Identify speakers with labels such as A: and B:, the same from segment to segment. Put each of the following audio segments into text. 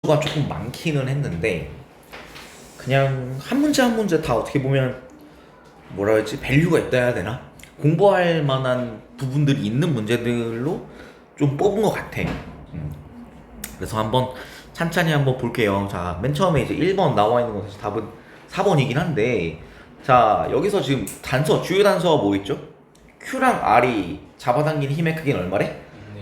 A: 가 조금 많기는 했는데 그냥 한 문제 한 문제 다 어떻게 보면 뭐라 해야지 밸류가 있다 해야 되나? 공부할 만한 부분들이 있는 문제들로 좀 뽑은 것 같아. 그래서 한번 찬찬히 한번 볼게요. 자, 맨 처음에 이제 1번 나와 있는 건 사실 답은 4번이긴 한데, 자, 여기서 지금 단서, 주요 단서가 뭐 있죠? Q랑 R이 잡아당긴 힘의 크기는 얼마래?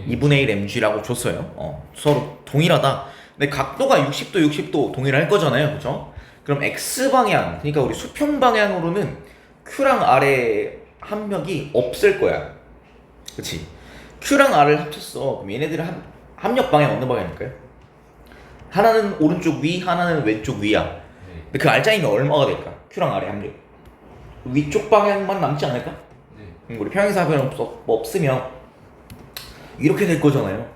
A: 2분의 1 mg라고 줬어요. 서로 동일하다. 근데 각도가 60도, 60도 동일할 거잖아요. 그죠? 그럼 X방향, 그러니까 우리 수평 방향으로는 Q랑 R의 합력이 없을 거야. 그치? Q랑 R을 합쳤어. 그럼 얘네들의 합력 방향 어느 방향일까요? 하나는 오른쪽 위, 하나는 왼쪽 위야. 근데 그 알짜임이 얼마가 될까? Q랑 R의 합력. 위쪽 방향만 남지 않을까? 우리 평행사변 없으면 이렇게 될 거잖아요.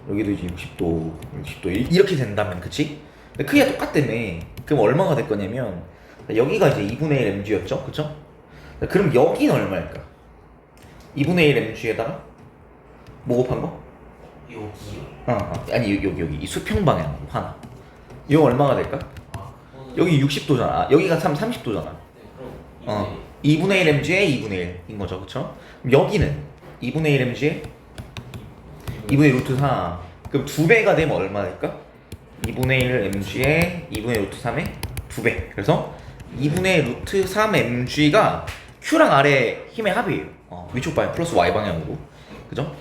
A: 여기도 이제 60도, 60도 이렇게 된다면, 그치? 근데 크기가 똑같다며. 그럼 얼마가 될 거냐면 여기가 이제 2분의 1 mg였죠, 그쵸? 그럼 여기는 얼마일까? 2분의 1 mg에다가 뭐 곱한 거?
B: 여기요?
A: 아니 여기 이 수평 방향 하나. 이거 얼마가 될까? 여기 60도잖아. 여기가 30도잖아.
B: 네, 그럼
A: 2분의 1 mg에 2분의 1인 거죠, 그쵸? 그럼 여기는 2분의 1 mg에 2분의 1 루트 4. 그럼 2배가 되면 얼마 될까? 2분의 1 mg에 2분의 루트 3의 2배. 그래서 2분의 루트 3 mg가 Q랑 R의 힘의 합이에요. 위쪽 방향 플러스 Y 방향으로. 그죠?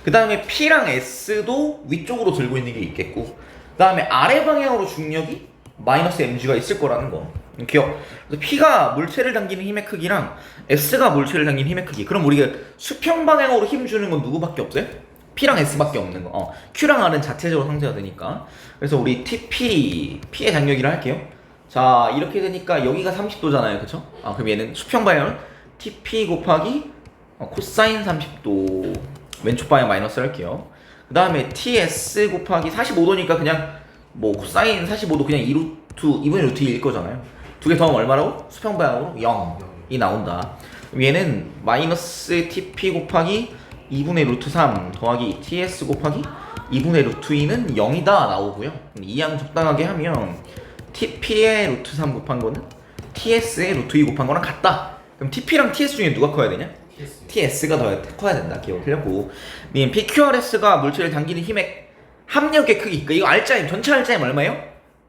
A: 그 다음에 P랑 S도 위쪽으로 들고 있는 게 있겠고, 그 다음에 아래 방향으로 중력이 마이너스 mg가 있을 거라는 거. 기억. 그래서 P가 물체를 당기는 힘의 크기랑 S가 물체를 당기는 힘의 크기. 그럼 우리가 수평 방향으로 힘 주는 건 누구밖에 없어요? P랑 S밖에 없는 거. Q랑 R은 자체적으로 상쇄가 되니까. 그래서 우리 TP, P의 장력이라 할게요. 자, 이렇게 되니까 여기가 30도잖아요. 그쵸? 그럼 얘는 수평 방향은 TP 곱하기 코사인 30도. 왼쪽 방향 마이너스 할게요. 그 다음에 TS 곱하기 45도니까 그냥 뭐 코사인 45도 그냥 2분의 루트 2일 거잖아요. 두 개 더하면 얼마라고? 수평 방향으로 0이 나온다. 그럼 얘는 마이너스 TP 곱하기 2분의 루트 3 더하기 TS 곱하기 2분의 루트 2는 0이다 나오고요. 이 양 적당하게 하면 TP의 루트 3 곱한 거는 TS의 루트 2 곱한 거랑 같다. 그럼 TP랑 TS 중에 누가 커야 되냐? TS가 더 커야 된다. 기억 틀렸고. PQRS가 물체를 당기는 힘의 합력의 크기. 그러니까 이거 알짜임, 전체 알짜임 얼마예요?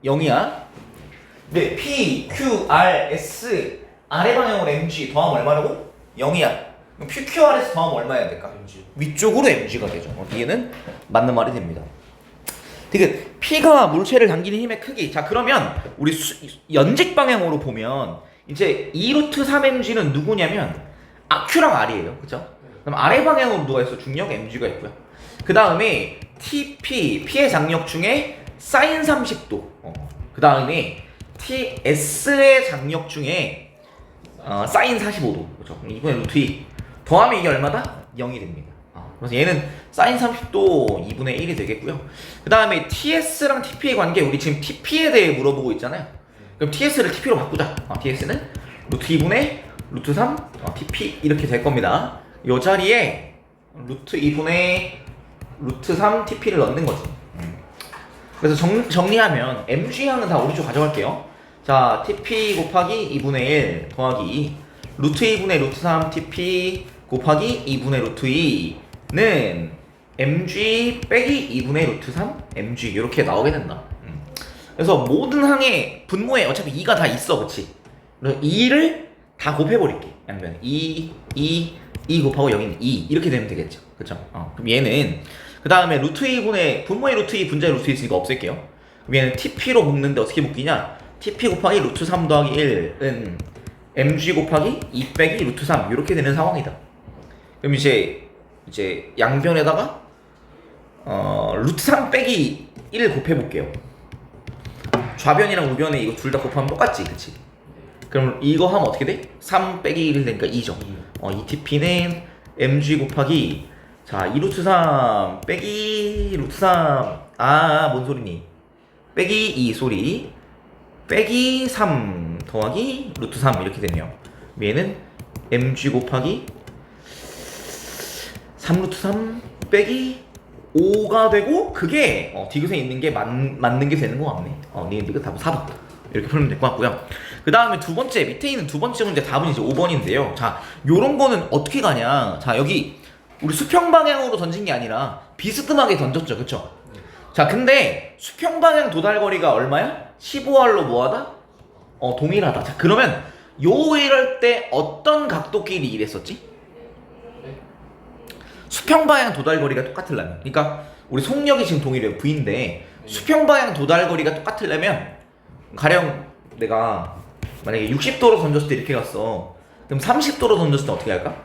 A: 0이야. 근데 PQRS 아래 방향으로 mg 더하면 얼마라고? 0이야. 그럼 PQRS 더하면 얼마 해야 될까?
B: mg.
A: 위쪽으로 mg가 되죠. 얘는 맞는 말이 됩니다. 되게 P가 물체를 당기는 힘의 크기. 자, 그러면 우리 연직 방향으로 보면 이제 2루트 3mg는 누구냐면 Q랑 R이에요. 그죠? 그럼 아래 방향으로 누가 있어? 중력 mg가 있고요. 그 다음에 P의 장력 중에 사인 30도. 그 다음에 TS의 장력 중에 사인 45도. 그죠? 2분의 루트 2. 더하면 이게 얼마다? 0이 됩니다. 그래서 얘는 사인 30도 2분의 1이 되겠고요. 그 다음에 TS랑 TP의 관계, 우리 지금 TP에 대해 물어보고 있잖아요. 그럼 TS를 TP로 바꾸자. TS는 루트 2분의 루트 3 TP 이렇게 될 겁니다. 이 자리에 루트 2분의 루트 3 TP를 넣는 거지. 그래서 정리하면 mg항은 다 오른쪽 가져갈게요. 자, TP 곱하기 2분의 1 더하기 루트 2분의 루트 3 TP 곱하기 2분의 루트 2는 mg 빼기 2분의 루트 3 mg 이렇게 나오게 된다. 그래서 모든 항의 분모에 어차피 2가 다 있어. 그치? 그래서 2를 다 곱해버릴게. 양변에 2 곱하고 여기는 2 이렇게 되면 되겠죠. 그쵸? 그럼 얘는 그 다음에 루트 2분의 분모의 루트 2 분자의 루트 2 있으니까 없앨게요. 그럼 얘는 TP로 묶는데 어떻게 묶이냐? TP 곱하기 루트 3 더하기 1은 mg 곱하기 2 빼기 루트 3 이렇게 되는 상황이다. 그럼 이제 양변에다가 루트 3 빼기 1 곱해볼게요. 좌변이랑 우변에 이거 둘 다 곱하면 똑같지, 그치? 그럼 이거 하면 어떻게 돼? 3 빼기 1 되니까 2죠. 이 TP는 mg 곱하기 2 루트 3 빼기 루트 3 뭔 소리니? 빼기 2 소리 빼기 3 더하기 루트 3 이렇게 되네요. 얘는 mg 곱하기 3 루트 3 빼기 5가 되고 그게 디귿에 있는 게 맞는 게 되는 것 같네. 니은 답은 4번 이렇게 풀면 될 것 같고요. 그 다음에 두 번째 밑에 있는 두 번째 문제 답은 이제 5번인데요. 자, 요런 거는 어떻게 가냐. 자, 여기 우리 수평 방향으로 던진 게 아니라 비스듬하게 던졌죠, 그쵸? 자, 근데 수평 방향 도달 거리가 얼마야? 15r로 뭐하다? 동일하다. 자, 그러면 이럴 때 어떤 각도끼리 일했었지? 수평 방향 도달 거리가 똑같으려면, 그러니까 우리 속력이 지금 동일해요, V인데 수평 방향 도달 거리가 똑같으려면 가령 내가 만약에 60도로 던졌을 때 이렇게 갔어. 그럼 30도로 던졌을 때 어떻게 할까?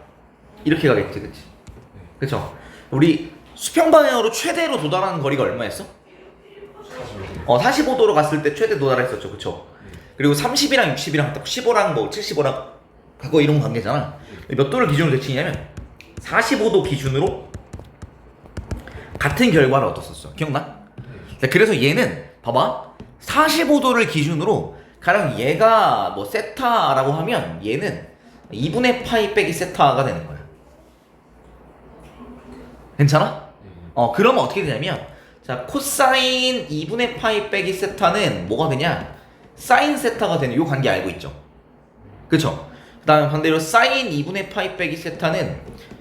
A: 이렇게 가겠지, 그치? 그쵸? 우리 수평 방향으로 최대로 도달하는 거리가 얼마였어? 45도로 갔을 때 최대 도달했었죠, 그쵸? 그리고 30이랑 60이랑 딱 15랑 뭐 75랑 그거 이런 관계잖아. 몇 도를 기준으로 대칭이냐면 45도 기준으로 같은 결과를 얻었었어. 기억나? 자, 그래서 얘는 봐봐, 45도를 기준으로 가령 얘가 뭐 세타라고 하면 얘는 2분의 파이 빼기 세타가 되는 거야. 괜찮아? 그러면 어떻게 되냐면, 자, 코사인 2분의 파이 빼기 세타는 뭐가 되냐? 사인 세타가 되는 요 관계 알고 있죠? 그쵸? 그 다음에 반대로 사인 2분의 파이 빼기 세타는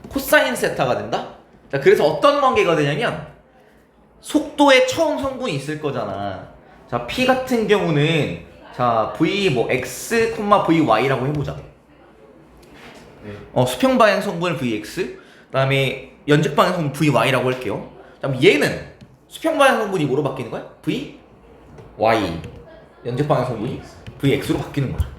A: 코사인 세타가 된다? 자, 그래서 어떤 관계가 되냐면 속도에 처음 성분이 있을 거잖아. 자, P 같은 경우는 자, V 뭐 X, VY라고 해보자. 수평 방향 성분을 VX, 그 다음에 연직 방향 성분 VY라고 할게요. 그럼 얘는 수평 방향 성분이 뭐로 바뀌는 거야? VY. 연직 방향 성분이 VX로 바뀌는 거야.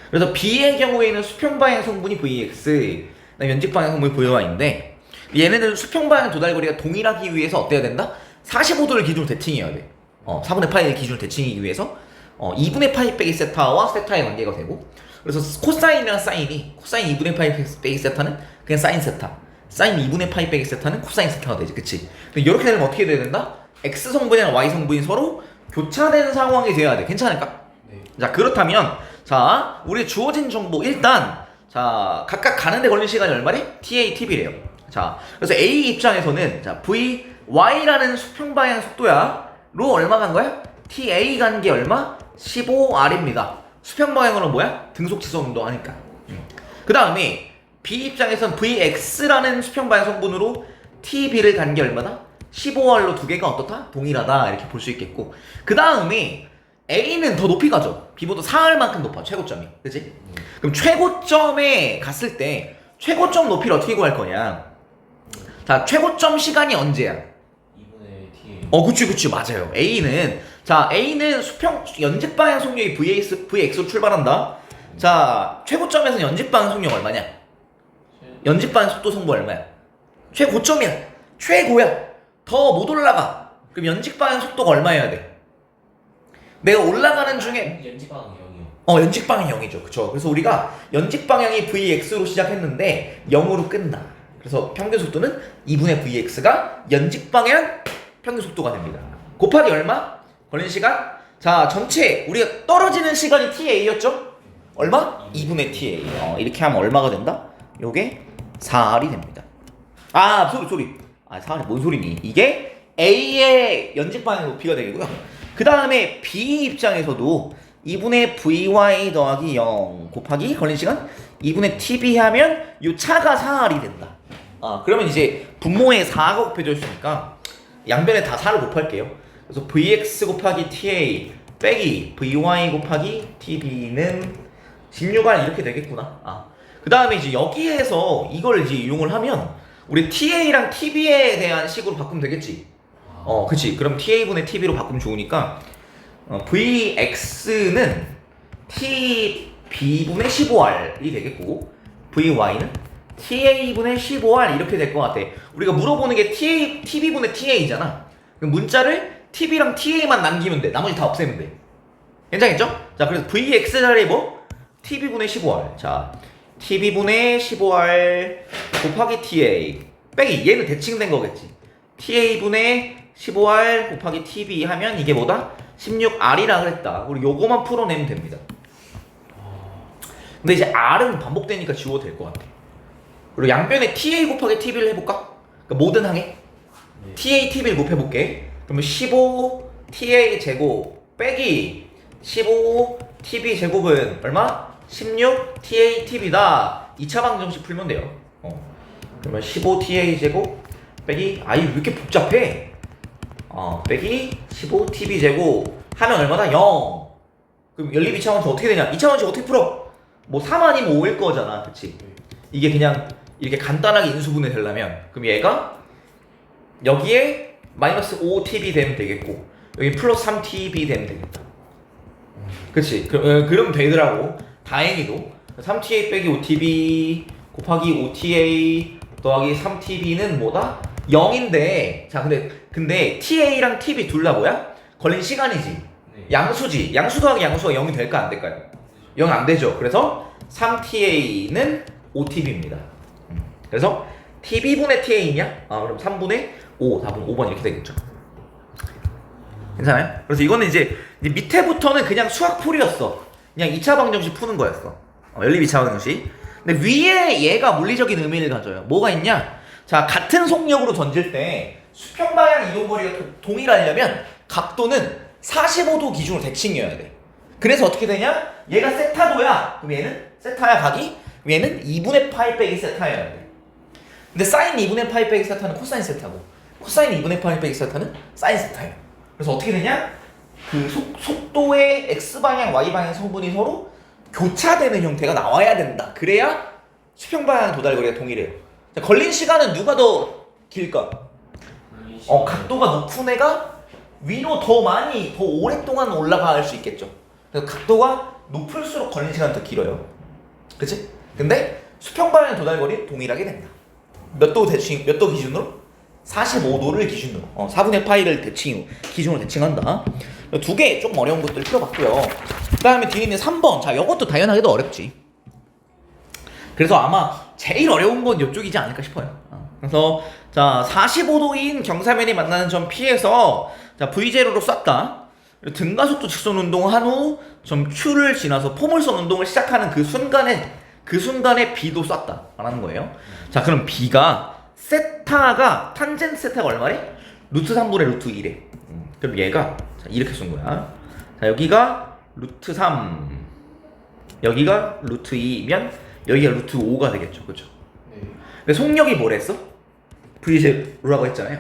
A: 그래서 B의 경우에는 수평 방향 성분이 VX, 그다음에 연직 방향 성분이 VY인데 얘네들은 수평 방향 도달 거리가 동일하기 위해서 어때야 된다? 45도를 기준으로 대칭해야 돼. 4분의 파이를 기준으로 대칭하기 위해서 2분의 파이 빼기 세타와 세타의 관계가 되고, 그래서 코사인이랑 사인이 코사인 2분의 파이 빼기 세타는 그냥 사인 세타, 사인 2분의 파이 빼기 세타는 코사인 세타가 되지, 그치? 이렇게 되면 어떻게 돼야 된다? X 성분이랑 Y 성분이 서로 교차되는 상황이 돼야 돼. 괜찮을까?
B: 네.
A: 자, 그렇다면 자, 우리 주어진 정보 일단 자, 각각 가는데 걸리는 시간이 얼마래? TA, TB래요. 자, 그래서 A 입장에서는 자, VY라는 수평 방향 속도야 로 얼마 간 거야? TA 간 게 얼마? 15R입니다. 수평 방향으로 뭐야? 등속 지속 운동하니까. 그 다음에 B 입장에서는 VX라는 수평 방향 성분으로 TB를 간 게 얼마다? 15R로 두 개가 어떻다? 동일하다. 이렇게 볼 수 있겠고, 그 다음에 A는 더 높이 가죠. B보다 4R만큼 높아, 최고점이. 그치? 그럼 최고점에 갔을 때 최고점 높이를 어떻게 구할 거냐? 자, 최고점 시간이 언제야?
B: 2분의 T.
A: 그치, 맞아요. A는 수평 연직 방향 속력이 VX로 출발한다. 자, 최고점에서는 연직 방향 속력 얼마냐? 연직 방향 속도 성분 얼마야? 최고점이야. 최고야. 더 못 올라가. 그럼 연직 방향 속도가 얼마여야 돼? 내가 올라가는 중에
B: 연직 방향 0이요.
A: 연직 방향 0이죠. 그쵸? 그래서 우리가 연직 방향이 VX로 시작했는데 0으로 끝나. 그래서 평균 속도는 2분의 VX가 연직 방향 평균 속도가 됩니다. 곱하기 얼마? 걸리는 시간? 자, 전체 우리가 떨어지는 시간이 TA였죠? 얼마? 2분의 TA. 이렇게 하면 얼마가 된다? 요게 4R이 됩니다. 소리. 4R이 뭔 소리니? 이게 A의 연직 방향 높이가 되고요. 그 다음에 B 입장에서도 2분의 VY 더하기 0 곱하기 걸린 시간 2분의 TB 하면 요 차가 4R이 된다. 그러면 이제 분모에 4가 곱해져 있으니까 양변에 다 4를 곱할게요. 그래서 VX 곱하기 TA 빼기 VY 곱하기 TB는 16R 이렇게 되겠구나. 그 다음에 이제 여기에서 이걸 이제 이용을 하면 우리 TA랑 TB에 대한 식으로 바꾸면 되겠지. 그치. 그럼 TA분의 TB로 바꾸면 좋으니까 VX는 TB분의 15R이 되겠고 VY는 TA분의 15R 이렇게 될 것 같아. 우리가 물어보는 게 TB분의 TA잖아. 그럼 문자를 TB랑 TA만 남기면 돼. 나머지 다 없애면 돼. 괜찮겠죠? 자, 그래서 VX 자리에 뭐? TB분의 15R. 자, TB분의 15R 곱하기 TA 빼기 얘는 대칭된 거겠지. TA분의 15R 곱하기 TB 하면 이게 뭐다? 16R이라 그랬다. 우리 요거만 풀어내면 됩니다. 근데 이제 R은 반복되니까 지워도 될 것 같아. 그리고 양변에 TA 곱하기 TB를 해볼까? 그러니까 모든 항에
B: 네.
A: TA TV를 곱해볼게. 그러면 15 TA 제곱 빼기 15 TV 제곱은 얼마? 16 TA TV다. 2차 방정식 풀면 돼요. 그러면 15 TA 제곱 빼기 왜 이렇게 복잡해? 빼기 15 TV 제곱 하면 얼마다? 0. 그럼 연립 2차원식 어떻게 되냐? 2차원식 어떻게 풀어? 뭐 3 아니면 5일 거잖아, 그치? 이게 그냥 이렇게 간단하게 인수분해 되려면 그럼 얘가 여기에 마이너스 5TB 되면 되겠고 여기 플러스 3TB 되면 되겠다. 그치? 그러면 되더라고. 다행히도 3TA 빼기 5TB 곱하기 5TA 더하기 3TB는 뭐다? 0인데 자 근데 TA랑 TB 둘 다 뭐야? 걸린 시간이지.
B: 네.
A: 양수지. 양수 더하기 양수가 0이 될까 안 될까요? 0 안 되죠. 그래서 3TA는 5TB입니다. 그래서 TB분의 TA냐? 그럼 3분의 5, 4분 5번 이렇게 되겠죠. 괜찮아요? 그래서 이거는 이제 밑에부터는 그냥 수학풀이였어. 그냥 2차 방정식 푸는 거였어. 연립 2차 방정식. 근데 위에 얘가 물리적인 의미를 가져요. 뭐가 있냐? 자, 같은 속력으로 던질 때 수평 방향 이동 거리가 동일하려면 각도는 45도 기준으로 대칭이어야 돼. 그래서 어떻게 되냐? 얘가 세타도야. 그럼 얘는 세타야 각이? 얘는 2분의 파이 빼기 세타여야 돼. 근데 사인 2분의 파이 빼기 세타는 코사인 세타고 코사인 2분의 파이 빼기 세타는 사인 세타예요. 그래서 어떻게 되냐? 그 속도의 x방향, y방향 성분이 서로 교차되는 형태가 나와야 된다. 그래야 수평 방향 도달거리가 동일해요. 자, 걸린 시간은 누가 더 길까? 각도가 높은 애가 위로 더 많이, 더 오랫동안 올라갈 수 있겠죠. 그래서 각도가 높을수록 걸린 시간은 더 길어요. 그치? 근데 수평 방향 도달거리 동일하게 된다. 몇 도 기준으로? 45도를 기준으로 4분의 파이를 기준으로 대칭한다. 두 개 조금 어려운 것들 풀어봤고요. 그 다음에 뒤에 있는 3번. 자, 이것도 당연하게도 어렵지. 그래서 아마 제일 어려운 건 이쪽이지 않을까 싶어요. 그래서 자, 45도인 경사면이 만나는 점 P에서 자, V0로 쐈다. 등가속도 직선 운동을 한 후 점 Q를 지나서 포물선 운동을 시작하는 그 순간에 B도 쐈다 라는 거예요. 자, 그럼 B가 세타가 탄젠트 세타가 얼마래? 루트 3분의 루트 1에. 그럼 얘가 자, 이렇게 쏜 거야. 자, 여기가 루트 3 여기가 루트 2면 여기가 루트 5가 되겠죠. 그렇죠?
B: 네.
A: 근데 속력이 뭐랬어? V0라고 했잖아요.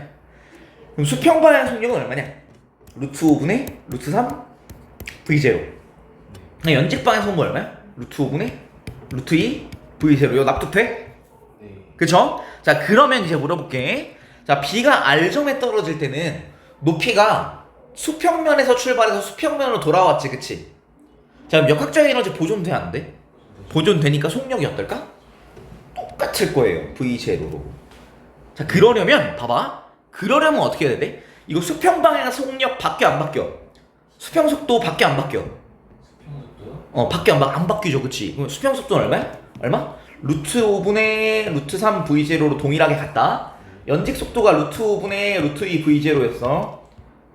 A: 그럼 수평 방향 속력은 얼마냐? 루트 5분의 루트 3 V0. 연직 방향 속력은 얼마야? 루트 5분의 루트 2 V0. 이거 납득돼?
B: 네.
A: 그쵸? 자, 그러면 이제 물어볼게. 자, B가 R점에 떨어질 때는 높이가 수평면에서 출발해서 수평면으로 돌아왔지, 그치? 자, 그럼 역학적 에너지 보존돼, 안 돼? 보존되니까 속력이 어떨까? 똑같을 거예요, V0로. 자, 그러려면, 봐봐. 그러려면 어떻게 해야 돼? 이거 수평 방향 속력 바뀌어, 안 바뀌어? 수평 속도 바뀌어, 안 바뀌어?
B: 수평 속도요?
A: 바뀌어, 안 바뀌죠, 그치? 그럼 수평 속도는 얼마야? 얼마? 루트 5분의 루트 3 V0로 동일하게 갔다. 연직 속도가 루트 5분의 루트 2 V0였어.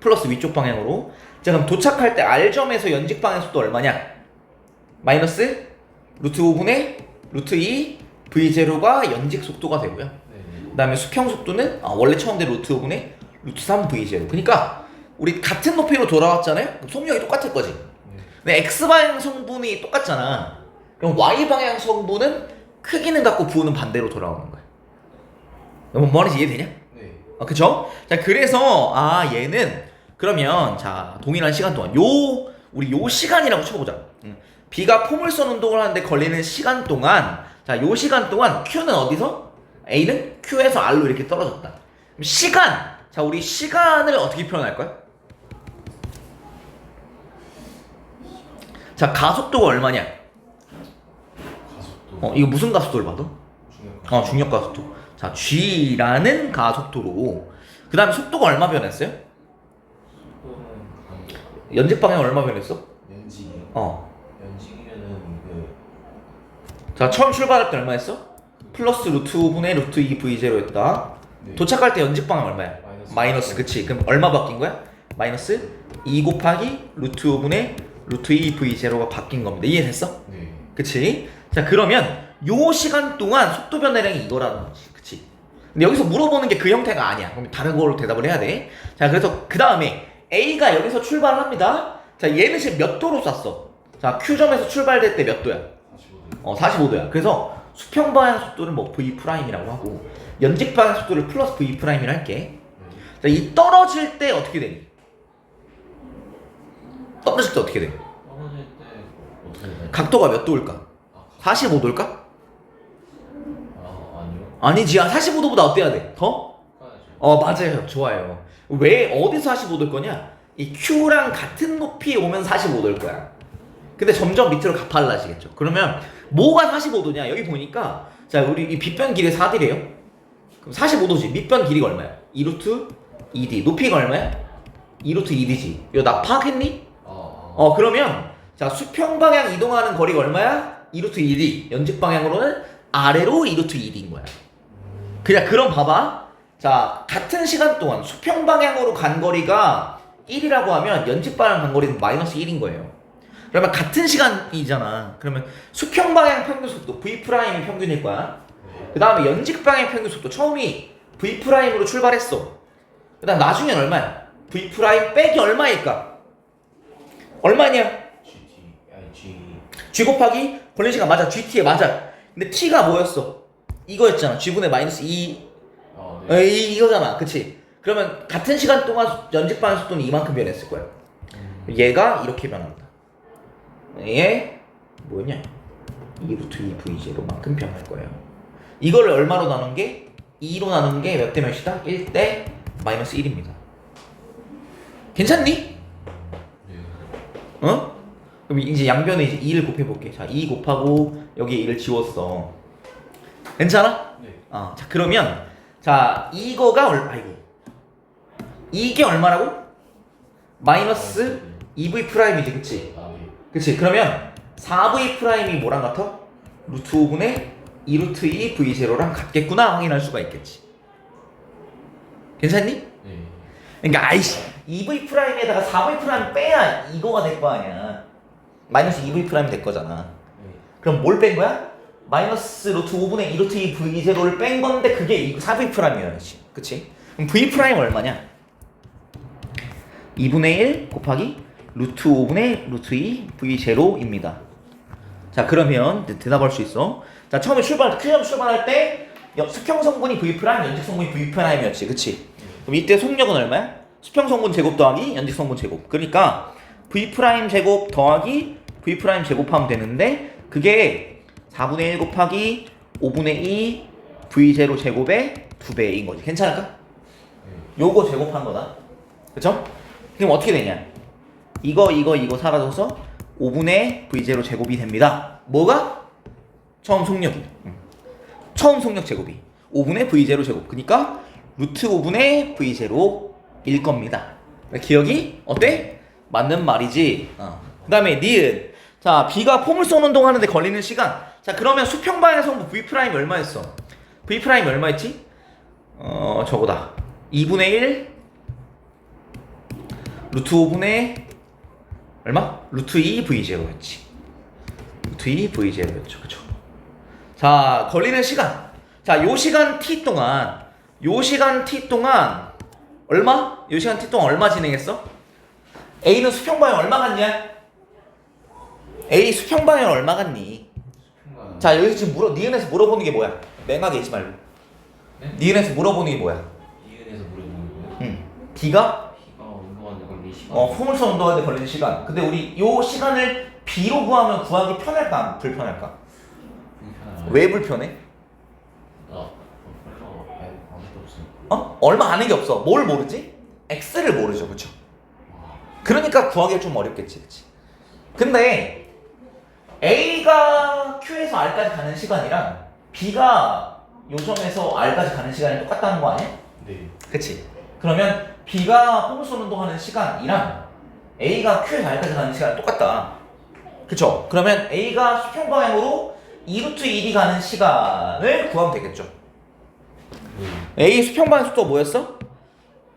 A: 플러스 위쪽 방향으로. 자, 그럼 도착할 때 R점에서 연직 방향 속도 얼마냐? 마이너스 루트 5분의 루트 2 V0가 연직 속도가 되고요.
B: 네.
A: 그 다음에 수평 속도는 원래 처음대로 루트 5분의 루트 3 V0. 그러니까 우리 같은 높이로 돌아왔잖아요? 그럼 속력이 똑같을 거지. 근데 X방향 성분이 똑같잖아. 그럼 Y방향 성분은 크기는 같고 부호는 반대로 돌아오는 거야. 뭐 말인지 이해되냐?
B: 네.
A: 그쵸? 자, 그래서 얘는 그러면 자, 동일한 시간 동안 우리 요 시간이라고 쳐보자. B가 포물선 운동을 하는데 걸리는 시간 동안 자, 요 시간 동안 Q는 어디서? A는 Q에서 R로 이렇게 떨어졌다. 그럼 시간! 자, 우리 시간을 어떻게 표현할 거야? 자, 가속도가 얼마냐?
B: 가속도.
A: 이거 무슨 가속도를 봐도?
B: 중력.
A: 중력 가속도. 자, G라는 가속도로. 그 다음에 속도가 얼마 변했어요?
B: 속도는
A: 연직 방향 얼마 변했어?
B: 연직이요. 연직이면은
A: 자, 처음 출발할 때 얼마 했어? 플러스 루트 5분의 루트 2 V0였다.
B: 네.
A: 도착할 때 연직 방향 얼마야? 마이너스, 그치? 그럼 얼마 바뀐 거야? 마이너스 2 곱하기 루트 5분의 루트 2 V0가 바뀐 겁니다. 이해됐어?
B: 네.
A: 그치? 자, 그러면 요 시간 동안 속도 변화량이 이거라는 거지. 그치? 근데 여기서 물어보는 게 그 형태가 아니야. 그럼 다른 걸로 대답을 해야 돼. 자, 그래서 그 다음에 A가 여기서 출발을 합니다. 자, 얘는 지금 몇 도로 쐈어? 자, Q점에서 출발될 때 몇 도야?
B: 45도.
A: 45도야. 그래서 수평 방향 속도를 뭐 V'이라고 하고 연직 방향 속도를 플러스 V'이라 할게. 자, 이 떨어질 때 어떻게 되니? 떨어질 때 어떻게 돼?
B: 떨어질 때 어떻게 되나요?
A: 각도가 몇 도일까? 45도일까?
B: 아니요.
A: 아니지. 45도보다 어때야 돼? 더?
B: 가야죠.
A: 맞아요. 좋아요. 왜 어디서 45도일 거냐? 이 Q랑 같은 높이에 오면 45도일 거야. 근데 점점 밑으로 가팔라지겠죠. 그러면 뭐가 45도냐? 여기 보니까 자, 우리 이 빗변 길이 4D래요. 그럼 45도지. 밑변 길이가 얼마야? 2루트 2D. 높이가 얼마야? 2루트 2D지. 이거 나 파악했니? 그러면 자, 수평 방향 이동하는 거리가 얼마야? 2루트 2D. 연직 방향으로는 아래로 2루트 2D인 거야. 그냥 그럼 봐봐. 자, 같은 시간 동안 수평 방향으로 간 거리가 1이라고 하면 연직 방향 간 거리는 마이너스 1인 거예요. 그러면 같은 시간이잖아. 그러면 수평 방향 평균 속도 V'이 평균일 거야. 그 다음에 연직 방향 평균 속도 처음이 V'으로 출발했어. 그 다음 나중엔 얼마야? V' 빼기 얼마일까? 얼마냐? G 곱하기 걸린 시간 맞아. GT에 맞아. 근데 T가 뭐였어? 이거였잖아. G분의 마이너스 2
B: 네.
A: 이거잖아. 그치? 그러면 같은 시간 동안 연직 방향 속도는 이만큼 변했을 거야. 얘가 이렇게 변합니다. 얘 뭐냐? 2루트 2V제로만큼 변할 거예요. 이걸 얼마로 나눈 게? 2로 나눈 게 몇 대 몇이다? 1대 마이너스 1입니다. 괜찮니?
B: 네.
A: 어? 그럼 이제 양변에 이제 2를 곱해볼게. 자, 2 곱하고 여기에 2를 지웠어. 괜찮아?
B: 네.
A: 자, 그러면 자, 이거가 아이고. 이게 얼마라고? 마이너스 2V'이지, 그치?
B: 네.
A: 그치? 그러면 4V'이 뭐랑 같아? 루트 5분의 2루트 2 V0랑 같겠구나 확인할 수가 있겠지. 괜찮니?
B: 네.
A: 그러니까 아이씨 2V'에다가 4V' 빼야 이거가 될 거 아니야. 마이너스 2V'이 될 거잖아.
B: 네.
A: 그럼 뭘 뺀 거야? 마이너스 루트 5분의 2루트 2 V0를 뺀 건데 그게 4V'이어야지. 그치? 그럼 V' 얼마냐? 2분의 1 곱하기 루트 5분의 루트 2 V0입니다. 자, 그러면 대답할 수 있어. 자, 처음에 Q점 출발할 때 수평 성분이 V', 연직 성분이 V'이었지. 그치? 그럼 이때 속력은 얼마야? 수평 성분 제곱 더하기 연직 성분 제곱. 그러니까 V' 제곱 더하기 V' 제곱하면 되는데 그게 4분의 1 곱하기 5분의 2 V0 제곱의 2배인 거지. 괜찮을까? 요거 제곱한 거다. 그쵸? 그럼 어떻게 되냐? 이거 사라져서 5분의 V0 제곱이 됩니다. 뭐가? 처음 속력이. 처음 속력 제곱이 5분의 V0 제곱. 그러니까 루트 5분의 V0일 겁니다. 기억이 어때? 맞는 말이지. 그 다음에 니은. 자, B가 포물선 운동하는데 걸리는 시간. 자, 그러면 수평 방향 성분 V' 얼마였어? V' 얼마였지? 저거다. 2분의 1 루트 5분의 얼마? 루트 2 V0였지. 루트 2 V0였죠. 그쵸? 자, 걸리는 시간. 자, 요 시간 t 동안 얼마? 요 시간 t 동안 얼마 진행했어? A는 수평 방향 얼마 갔냐? A 수평 방향 얼마 갔니? 자, 여기서 지금 니은에서 물어보는 게 뭐야? 맹하게 있지 말고.
B: 네?
A: 니은에서 물어보는 게 뭐야?
B: 이은에서 물어보는 거예요?
A: D가
B: B가 운동하는데 걸린 시간.
A: 포물선 운동하는데 걸리는 시간. 근데 우리 요 시간을 B로 구하면 구하기 편할까? 불편할까?
B: 불편하나요?
A: 왜 불편해?
B: 별로 아무것도 없으니까.
A: 얼마 아는 게 없어. 뭘 모르지? X를 모르죠. 그쵸? 그러니까 구하기가 좀 어렵겠지. 그치? 근데 A가 Q에서 R까지 가는 시간이랑 B가 요 점에서 R까지 가는 시간이 똑같다는 거 아니야?
B: 네.
A: 그치? 그러면 B가 포물선 운동하는 시간이랑 A가 Q에서 R까지 가는 시간이 똑같다. 그쵸? 그러면 A가 수평 방향으로 2루트 1이 가는 시간을 구하면 되겠죠. A 수평 방향 속도가 뭐였어?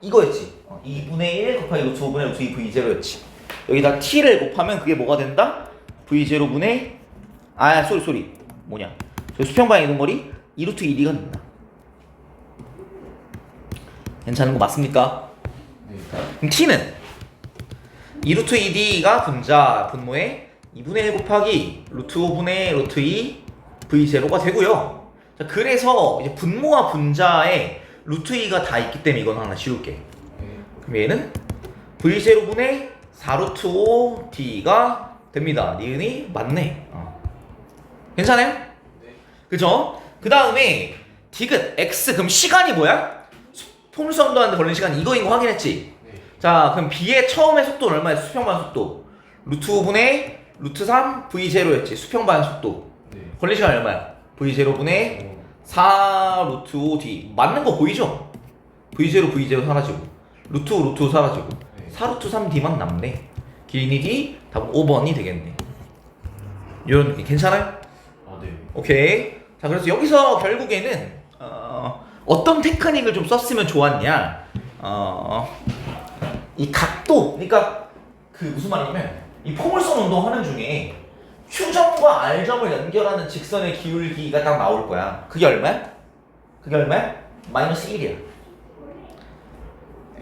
A: 이거였지. 2분의 1 곱하기 루트 5분의 루트 2 V0였지. 여기다 T를 곱하면 그게 뭐가 된다? V0분의 쏘리 뭐냐? 저 수평 방향 이동거리 2루트 1이가 된다. 괜찮은 거 맞습니까?
B: 네.
A: 그럼 t는 2루트 2d가 분모의 2분의 1 곱하기 루트 5분의 루트 2 v0가 되고요. 자, 그래서 이제 분모와 분자에 루트 2가 다 있기 때문에 이건 하나 지울게.
B: 네.
A: 그럼 얘는 v0분의 4루트 5d가 됩니다. 니은이 맞네. 괜찮아요?
B: 네.
A: 그죠? 그 다음에 디귿 x 그럼 시간이 뭐야? 포물선 운동하는데 걸리는 시간 이거인 거 확인했지?
B: 네.
A: 자 그럼 b의 처음의 속도는 얼마야? 수평반 속도 루트 5분의 루트 3 v0였지 수평반 속도
B: 네.
A: 걸리는 시간 얼마야? v0분의 4 루트 5d 맞는 거 보이죠? v0 v0 사라지고 루트 5 루트 5 사라지고
B: 네.
A: 4 루트 3d만 남네. 길이니 답은 5번이 되겠네. 이런 느낌 괜찮아요?
B: 아, 네.
A: 오케이. 자 그래서 여기서 결국에는 어떤 테크닉을 좀 썼으면 좋았냐? 이 각도, 그러니까 그 무슨 말이냐면 이 포물선 운동 하는 중에 Q점과 R점을 연결하는 직선의 기울기가 딱 나올 거야. 그게 얼마야? 그게 얼마야? 마이너스 1이야.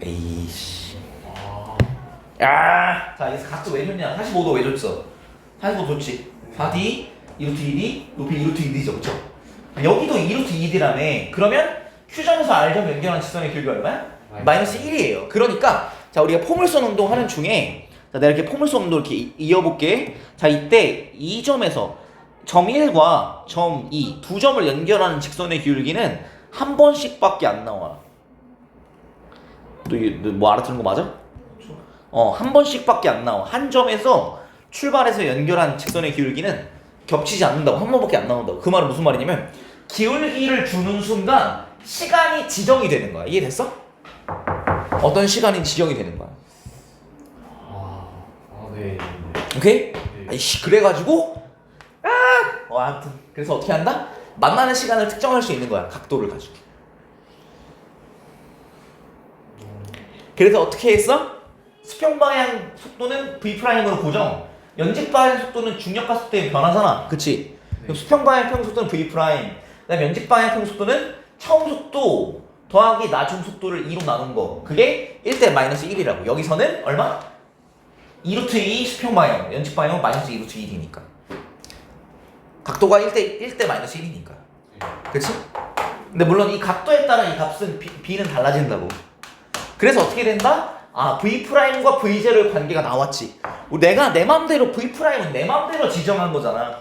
A: 에이씨.
B: 아.
A: 야, 자 여기서 각도 왜 줬냐? 45도 왜 줬어? 45 좋지. 4D, 2루트 2D, 높이 2루트 2D죠, 그쵸? 여기도 2루트 2D라며. 그러면 Q점에서 R점 연결하는 직선의 길이가 얼마야? 마이너스 1이에요. 그러니까 자 우리가 포물선 운동 하는 중에 자 내가 이렇게 포물선 운동 이렇게 이어볼게. 자 이때 이 점에서 점 1과 점 2 두 점을 연결하는 직선의 기울기는 한 번씩밖에 안 나와. 너 뭐 알아듣는 거 맞아? 한 번씩밖에 안 나와. 한 점에서 출발해서 연결한 직선의 기울기는 겹치지 않는다고. 한 번밖에 안 나온다고. 그 말은 무슨 말이냐면 기울기를 주는 순간 시간이 지정이 되는 거야. 이해됐어? 어떤 시간이 지정이 되는 거야.
B: 네.
A: 오케이?
B: 네.
A: 아이씨 그래가지고 아무튼 그래서 어떻게 한다? 만나는 시간을 특정할 수 있는 거야. 각도를 가지고. 그래서 어떻게 했어? 수평 방향 속도는 v''으로 고정. 연직 방향 속도는 중력가속 때문에 변하잖아. 그치?
B: 네.
A: 그럼 수평 방향 평 속도는 v'. 그다음 연직 방향 평 속도는 처음 속도 더하기 나중 속도를 2로 나눈 거. 그게 1대 마이너스 1이라고. 여기서는 얼마? 2루트 2 수평 방향. 연직 방향은 마이너스 2루트 1이니까. 각도가 1대 마이너스 1이니까. 그치? 근데 물론 이 각도에 따라 이 값은 b는 달라진다고. 그래서 어떻게 된다? V'과 V0의 관계가 나왔지. 내가 내 맘대로 V'은 내 맘대로 지정한 거잖아.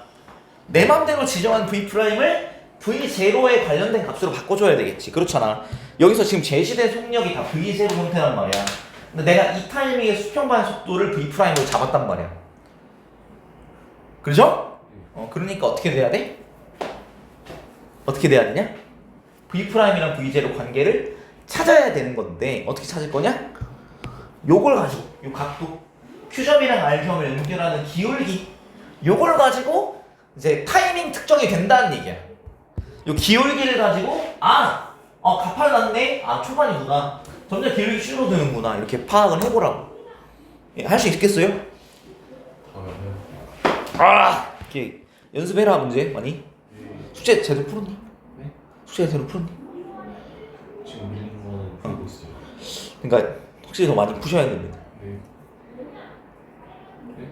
A: 내 맘대로 지정한 V'을 V0에 관련된 값으로 바꿔줘야 되겠지. 그렇잖아. 여기서 지금 제시된 속력이 다 V0 형태란 말이야. 근데 내가 이 타이밍에 수평방향 속도를 V'으로 잡았단 말이야. 그죠? 그러니까 어떻게 돼야 돼? 어떻게 돼야 되냐? V'이랑 V0 관계를 찾아야 되는 건데 어떻게 찾을 거냐? 요걸 가지고 요 각도 Q점이랑 R점을 연결하는 기울기 요걸 가지고 이제 타이밍 특정이 된다는 얘기야. 요 기울기를 가지고 가팔났네? 초반이구나. 점점 기울기 줄어드는구나. 이렇게 파악을 해보라고. 할 수 있겠어요? 이렇게 연습해라 문제 많이.
B: 네.
A: 숙제 제대로 풀었니?
B: 네?
A: 숙제 제대로 풀었니?
B: 지금 밀린 거는 풀고 있어요.
A: 그러니까 확실히 더 많이 푸셔야 됩니다.
B: 네. 네?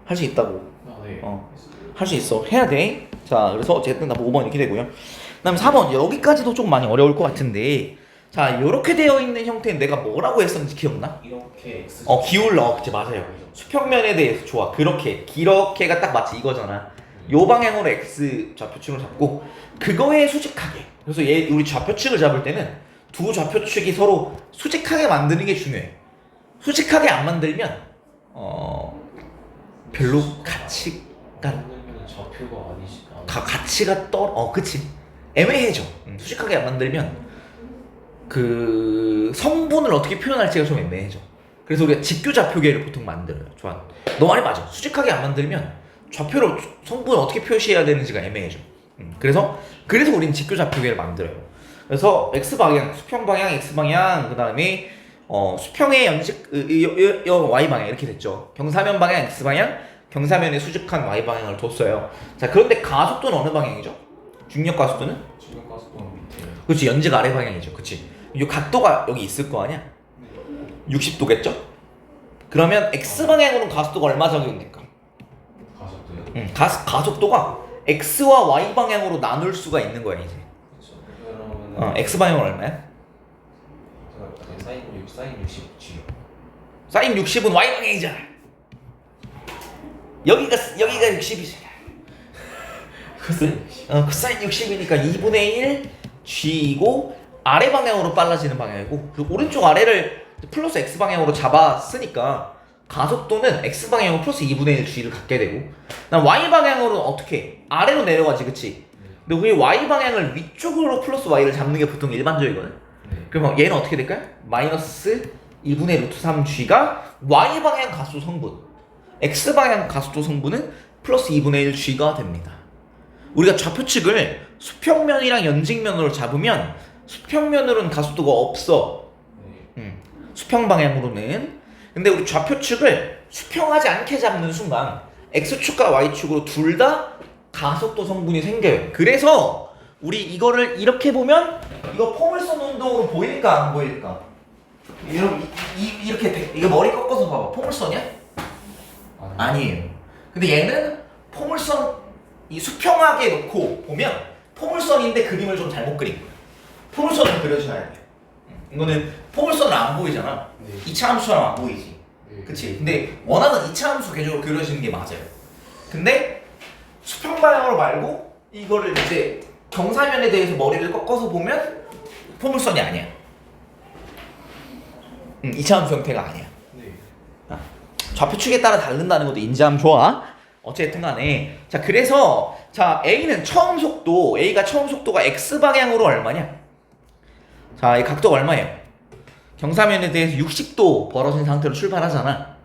A: 할 수 있다고.
B: 네.
A: 할 수 있어. 해야 돼. 자, 그래서 어쨌든 답 5번 이렇게 되고요. 그다음 4번 여기까지도 좀 많이 어려울 것 같은데, 자, 이렇게 되어 있는 형태는 내가 뭐라고 했었는지 기억나?
B: 이렇게 X.
A: 기울러. 그치, 맞아요. 수평면에 대해서 좋아. 그렇게 이렇게가 딱 맞지 이거잖아. 요 방향으로 x 좌표축을 잡고 그거에 수직하게. 그래서 우리 좌표축을 잡을 때는 두 좌표축이 서로 수직하게 만드는 게 중요해. 수직하게 안 만들면 별로 가치가
B: 만들면 좌표가
A: 가치가 그치 애매해져. 수직하게 안 만들면 그 성분을 어떻게 표현할지가 좀 애매해져. 그래서 우리가 직교좌표계를 보통 만들어요. 좋아. 너 말이 맞아. 수직하게 안 만들면 좌표로 성분을 어떻게 표시해야 되는지가 애매해져. 그래서 우리는 직교좌표계를 만들어요. 그래서 x 방향, 수평 방향, x 방향, 그 다음에 수평의 연식 y 방향 이렇게 됐죠. 경사면 방향 x 방향, 경사면에 수직한 y 방향을 뒀어요. 자, 그런데 가속도는 어느 방향이죠? 중력 가속도는?
B: 중력 가속도는 밑에.
A: 그렇지, 연직 아래 방향이죠. 그렇지. 이 각도가 여기 있을 거 아니야? 60도겠죠? 그러면 x 방향으로는 가속도가 얼마 적용될까?
B: 가속도요?
A: 가속도가 x와 y 방향으로 나눌 수가 있는 거야 이제.
B: 그렇죠. 그러면
A: x 방향은 얼마야?
B: 사인 60G.
A: 사인 60은 y 방향이잖아. 여기가 60이지. 코사인 60이니까 2분의 1 g이고 아래 방향으로 빨라지는 방향이고, 그리고 오른쪽 아래를 플러스 x 방향으로 잡았으니까 가속도는 x 방향으로 플러스 2분의 1 g를 갖게 되고, 난 y 방향으로는 어떻게 해? 아래로 내려가지, 그치? 근데 우리 y 방향을 위쪽으로 플러스 y를 잡는 게 보통 일반적이거든. 그러면 얘는 어떻게 될까요? 마이너스 2분의 루트 3g가 y 방향 가속도 성분, x 방향 가속도 성분은 플러스 2분의 1 g가 됩니다. 우리가 좌표측을 수평면이랑 연직면으로 잡으면 수평면으로는 가속도가 없어. 수평 방향으로는. 근데 우리 좌표측을 수평하지 않게 잡는 순간 x축과 y축으로 둘 다 가속도 성분이 생겨요. 그래서 우리 이거를 이렇게 보면 이거 포물선 운동으로 보일까 안 보일까? 이렇게 이거 머리 꺾어서 봐봐. 포물선이야? 아니에요. 근데 얘는 포물선 이 수평하게 놓고 보면 포물선인데 그림을 좀 잘못 그린 거야. 포물선을 그려줘야 돼. 이거는 포물선은 안 보이잖아.
B: 네.
A: 2차 함수처럼 안 보이지.
B: 네.
A: 그치? 근데 원하는 2차 함수 궤적으로 그려지는 게 맞아요. 근데 수평 방향으로 말고 이거를 이제 경사면에 대해서 머리를 꺾어서 보면 포물선이 아니야. 2차 함수 형태가 아니야.
B: 네.
A: 좌표축에 따라 다른다는 것도 인지하면 좋아. 어쨌든 간에 자, 그래서 자, A는 처음 속도, A가 처음 속도가 x 방향으로 얼마냐? 자, 이 각도가 얼마예요? 경사면에 대해서 60도 벌어진 상태로 출발하잖아.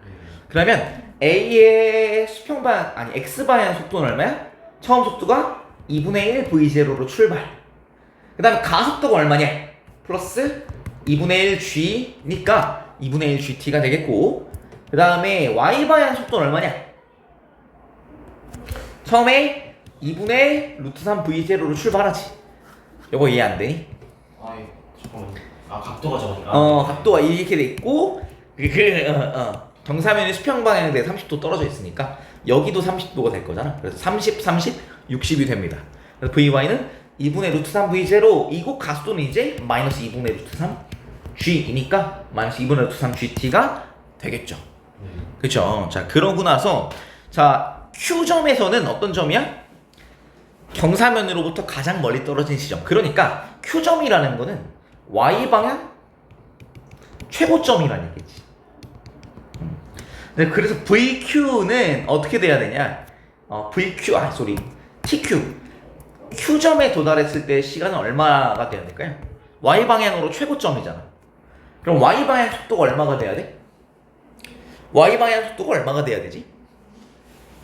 A: 그러면 A의 수평 방향, 아니 x 방향 속도는 얼마야? 처음 속도가 2분의 1 v0로 출발. 그 다음에 가속도가 얼마냐? 플러스 2분의 1 g니까 2분의 1 gt가 되겠고, 그 다음에 y 방향 속도는 얼마냐? 처음에 2분의 루트 3 v0로 출발하지. 요거 이해 안 되니?
B: 잠깐만. 각도가 적어지나?
A: 각도가 이렇게 돼 있고, 경사면이 수평 방향에 대해 30도 떨어져 있으니까 여기도 30도가 될 거잖아. 그래서 30, 30, 60이 됩니다. 그래서 vy는 2분의 루트 3 v0, 이곳 가속도는 이제 마이너스 2분의 루트 3 g이니까 마이너스 2분의 루트 3 gt가 되겠죠. 그쵸? 자, 그러고 나서 자, Q점에서는 어떤 점이야? 경사면으로부터 가장 멀리 떨어진 지점. 그러니까 Q점이라는 거는 Y방향 최고점이라는 얘기지. 그래서 VQ는 어떻게 돼야 되냐? TQ. Q점에 도달했을 때 시간은 얼마가 돼야 될까요? Y방향으로 최고점이잖아. 그럼 Y방향 속도가 얼마가 돼야 돼? Y방향 속도가 얼마가 돼야 되지?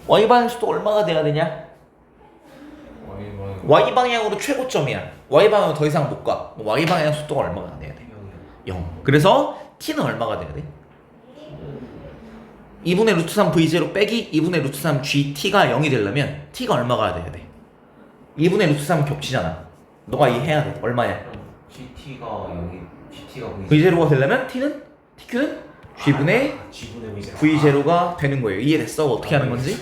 A: Y방향 속도가 얼마가 돼야 되냐? Y방향으로 최고점이야. Y방향으로 더 이상 못 가. Y방향 속도가 얼마가 돼야 돼? 0. 그래서 T는 얼마가 돼야 돼? 2분의 루트 3 V0 빼기 2분의 루트 3 GT가 0이 되려면 T가 얼마가 돼야 돼? 2분의 루트 3 겹치잖아. 너가 이해해야 돼. 얼마야?
B: GT가 0이 GT가
A: V0가 되려면 TQ는 G분의 V0가 되는 거예요. 이해됐어? 어떻게 하는 건지?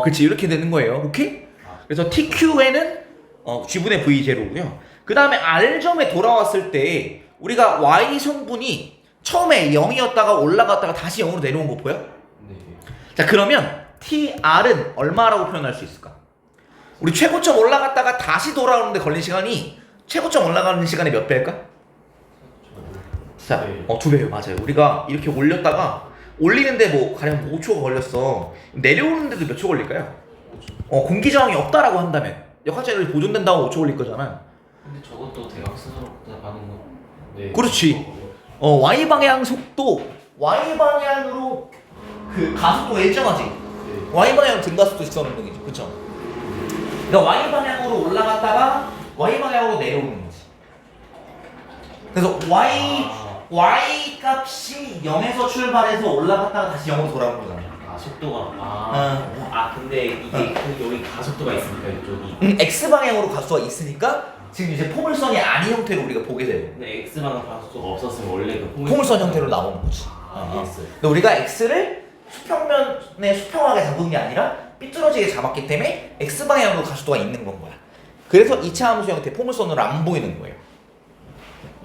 A: 그치. 이렇게 되는 거예요. 오케이? 그래서 TQ에는 G분의 V0고요. 그 다음에 R점에 돌아왔을 때 우리가 Y 성분이 처음에 0이었다가 올라갔다가 다시 0으로 내려온 거 보여?
B: 네.
A: 자, 그러면 TR은 얼마라고 표현할 수 있을까? 우리 최고점 올라갔다가 다시 돌아오는데 걸린 시간이 최고점 올라가는 시간의 몇 배일까? 자,
B: 네.
A: 2배예요. 맞아요. 우리가 이렇게 올렸다가 올리는데 뭐 가령 5초가 걸렸어. 내려오는데도 몇 초 걸릴까요? 공기 저항이 없다라고 한다면 역학적으로 보존된다고 5초 걸릴 거잖아.
B: 근데 저것도 대각선으로 가는 거? 네.
A: 그렇지. Y 방향 속도, Y 방향으로 그 가속도가 일정하지.
B: 네.
A: Y 방향으로 등가속도 있었는 거죠. 그렇죠? 그러니까 Y 방향으로 올라갔다가 Y 방향으로 내려오는 거지. 그래서 Y 값이 0에서 출발해서 올라갔다가 다시 0으로 돌아오는 거잖아.
B: 속도가 근데 이게 여기 가속도가 있으니까 이쪽이
A: X 방향으로 가속도가 있으니까 지금 이제 포물선이 아닌 형태로 우리가 보게 돼요.
B: 근데 X방향 가속도가 없었으면 원래 그
A: 포물선 형태로 나오는 거지.
B: 이해했어요.
A: 근데 우리가 X를 수평면에 수평하게 잡은 게 아니라 삐뚤어지게 잡았기 때문에 X 방향으로 가속도가 있는 건 거야. 그래서 이차 함수 형태 포물선으로 안 보이는 거예요.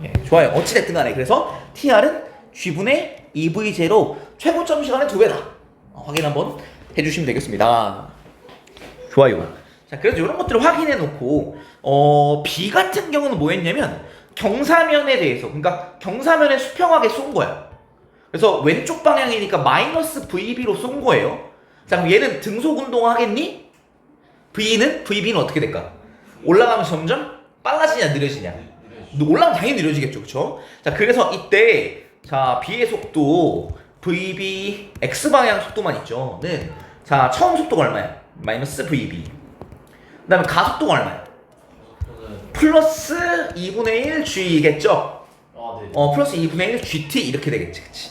A: 예, 좋아요. 어찌됐든 간에 그래서 TR은 G분의 EV제로 최고점 시간의 2배다. 확인 한번 해주시면 되겠습니다. 좋아요. 자, 그래서 이런 것들을 확인해 놓고 B 같은 경우는 뭐 했냐면 경사면에 대해서, 그러니까 경사면에 수평하게 쏜 거야. 그래서 왼쪽 방향이니까 마이너스 VB로 쏜 거예요. 자, 그럼 얘는 등속 운동 하겠니? VB는 어떻게 될까? 올라가면 점점 빨라지냐 느려지냐? 올라가면 당연히 느려지겠죠, 그렇죠? 자, 그래서 이때 자 B의 속도 VB X 방향 속도만 있죠.는 자 처음 속도가 얼마야? 마이너스 VB. 그다음에 가속도가 얼마야? 플러스 2분의 1 G겠죠?
B: 네.
A: 플러스 2분의 1 GT 이렇게 되겠지, 그치?